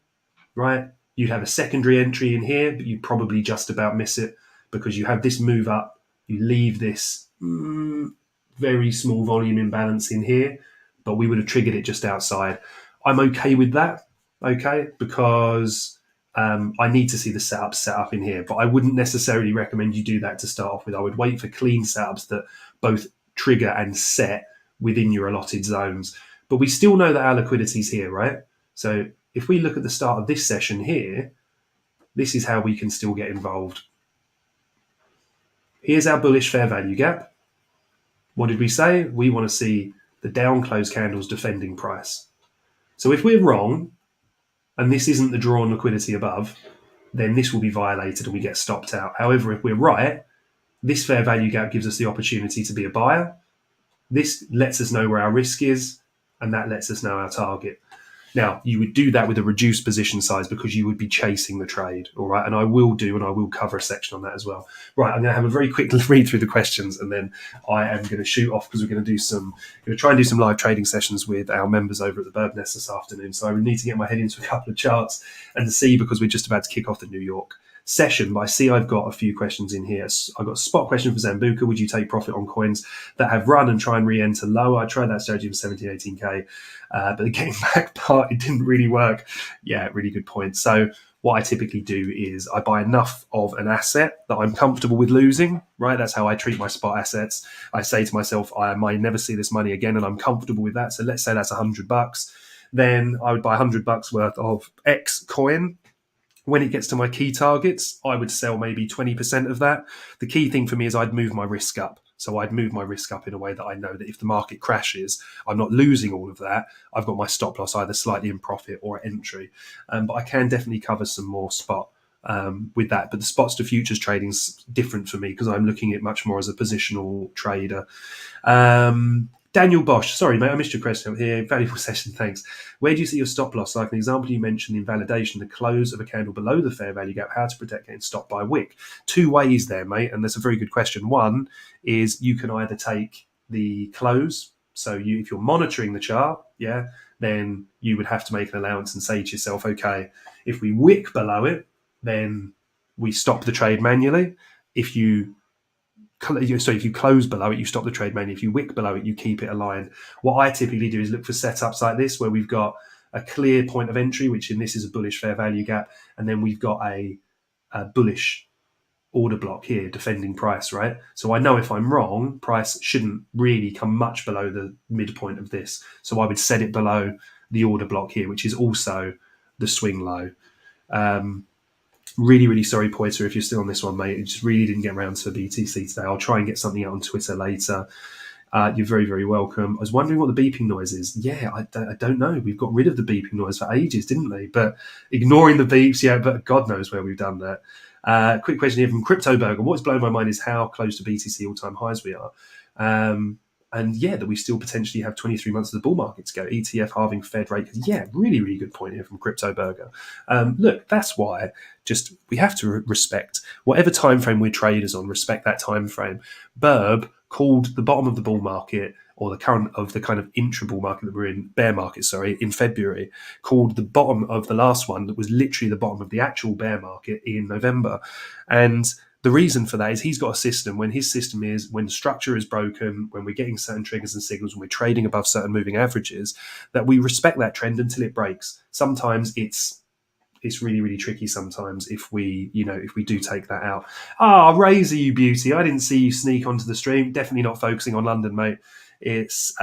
right? You'd have a secondary entry in here, but you'd probably just about miss it because you have this move up. You leave this very small volume imbalance in here, but we would have triggered it just outside. I'm okay with that, okay, because I need to see the setup set up in here, but I wouldn't necessarily recommend you do that to start off with. I would wait for clean setups that both trigger and set within your allotted zones. But we still know that our liquidity is here, right? So if we look at the start of this session here, this is how we can still get involved. Here's our bullish fair value gap. What did we say? We want to see the down close candles defending price. So if we're wrong, and this isn't the draw on liquidity above, then this will be violated and we get stopped out. However, if we're right, this fair value gap gives us the opportunity to be a buyer. This lets us know where our risk is, and that lets us know our target. Now, you would do that with a reduced position size because you would be chasing the trade, all right? And I will cover a section on that as well. Right, I'm going to have a very quick read through the questions, and then I am going to shoot off because we're going to try and do some live trading sessions with our members over at the Bird Nest this afternoon. So I need to get my head into a couple of charts and see, because we're just about to kick off the New York session, but I see I've got a few questions in here. I've got a spot question for Zambuca. Would you take profit on coins that have run and try and re-enter lower? I tried that strategy for 17, 18K, but the getting back part, it didn't really work. Yeah, really good point. So what I typically do is I buy enough of an asset that I'm comfortable with losing, right? That's how I treat my spot assets. I say to myself, I might never see this money again, and I'm comfortable with that. So let's say that's $100. Then I would buy $100 worth of X coin. When it gets to my key targets, I would sell maybe 20% of that. The key thing for me is I'd move my risk up. So I'd move my risk up in a way that I know that if the market crashes, I'm not losing all of that. I've got my stop loss either slightly in profit or entry. But I can definitely cover some more spot with that. But the spots to futures trading is different for me because I'm looking at it much more as a positional trader. Daniel Bosch, sorry, mate, I missed your question here. Valuable session, thanks. Where do you see your stop loss? Like an example, you mentioned invalidation, the close of a candle below the fair value gap, how to protect getting stopped by a wick. Two ways there, mate, and that's a very good question. One is you can either take the close, so if you're monitoring the chart, yeah, then you would have to make an allowance and say to yourself, okay, if we wick below it, then we stop the trade manually. If you close below it, you stop the trade manually. If you wick below it, you keep it aligned. What I typically do is look for setups like this where we've got a clear point of entry, which in this is a bullish fair value gap, and then we've got a bullish order block here, defending price, right? So I know if I'm wrong, price shouldn't really come much below the midpoint of this. So I would set it below the order block here, which is also the swing low. Really, really sorry, Poiter, if you're still on this one, mate. It just really didn't get around to BTC today. I'll try and get something out on Twitter later. You're very, very welcome. I was wondering what the beeping noise is. Yeah, I don't know. We've got rid of the beeping noise for ages, didn't we? But ignoring the beeps, yeah, but God knows where we've done that. Quick question here from Crypto Burger. What's blown my mind is how close to BTC all-time highs we are. And yeah, that we still potentially have 23 months of the bull market to go. ETF halving Fed rate. Yeah, really, really good point here from Crypto Burger. Look, that's why we have to respect whatever time frame we're traders on, respect that time frame. Burb called the bottom of the bull market, or the current of the kind of intra-bull market that we're in, bear market, sorry, in February, called the bottom of the last one that was literally the bottom of the actual bear market in November. And the reason for that is he's got a system. When his system is, when structure is broken, when we're getting certain triggers and signals, when we're trading above certain moving averages, that we respect that trend until it breaks. Sometimes it's really, really tricky sometimes if we do take that out. Razor, you beauty. I didn't see you sneak onto the stream. Definitely not focusing on London, mate. It's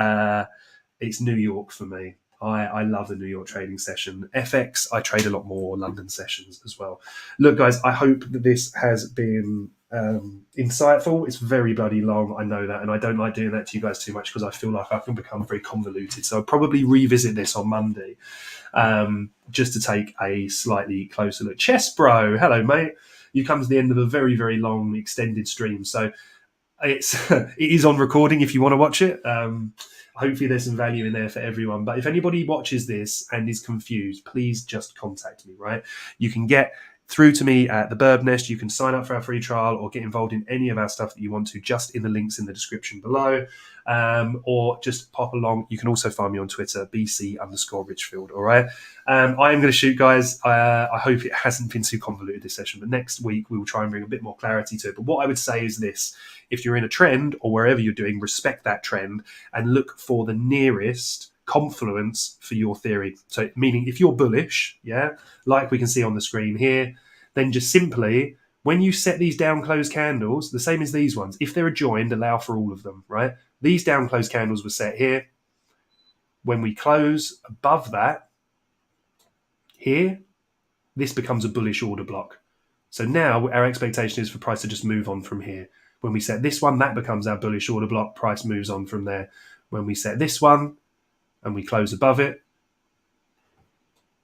New York for me. I love the New York trading session. FX, I trade a lot more London sessions as well. Look, guys, I hope that this has been insightful. It's very bloody long, I know that, and I don't like doing that to you guys too much because I feel like I can become very convoluted. So I'll probably revisit this on Monday just to take a slightly closer look. Chess Bro, hello, mate. You come to the end of a very, very long, extended stream. So it is on recording if you want to watch it. Hopefully there's some value in there for everyone. But if anybody watches this and is confused, please just contact me, right? You can get through to me at the Burb Nest. You can sign up for our free trial or get involved in any of our stuff that you want to, just in the links in the description below. Or just pop along. You can also find me on Twitter, BC_Richfield. All right. I am going to shoot, guys. I hope it hasn't been too convoluted this session, but next week we will try and bring a bit more clarity to it. But what I would say is this: if you're in a trend or wherever you're doing, respect that trend and look for the nearest confluence for your theory. So meaning if you're bullish, yeah, like we can see on the screen here, then just simply, when you set these down closed candles, the same as these ones, if they're adjoined, allow for all of them, right? These down closed candles were set here. When we close above that, here, this becomes a bullish order block. So now our expectation is for price to just move on from here. When we set this one, that becomes our bullish order block. Price moves on from there. When we set this one and we close above it,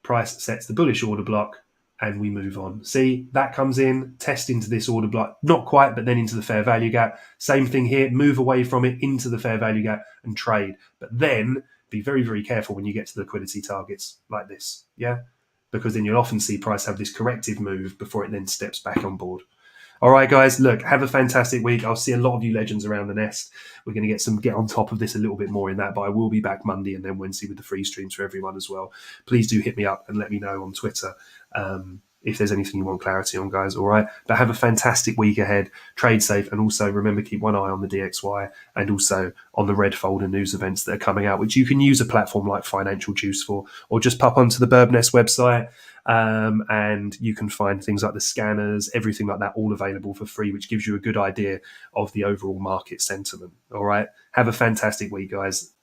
price sets the bullish order block and we move on. See, that comes in, test into this order block. Not quite, but then into the fair value gap. Same thing here, move away from it into the fair value gap and trade. But then be very, very careful when you get to the liquidity targets like this, yeah? Because then you'll often see price have this corrective move before it then steps back on board. All right, guys, look, have a fantastic week. I'll see a lot of you legends around the nest. We're going to get on top of this a little bit more in that, but I will be back Monday and then Wednesday with the free streams for everyone as well. Please do hit me up and let me know on Twitter if there's anything you want clarity on, guys. All right, but have a fantastic week ahead. Trade safe, and also remember, keep one eye on the DXY and also on the Red Folder news events that are coming out, which you can use a platform like Financial Juice for, or just pop onto the Burb Nest website. And you can find things like the scanners, everything like that, all available for free, which gives you a good idea of the overall market sentiment. All right. Have a fantastic week, guys.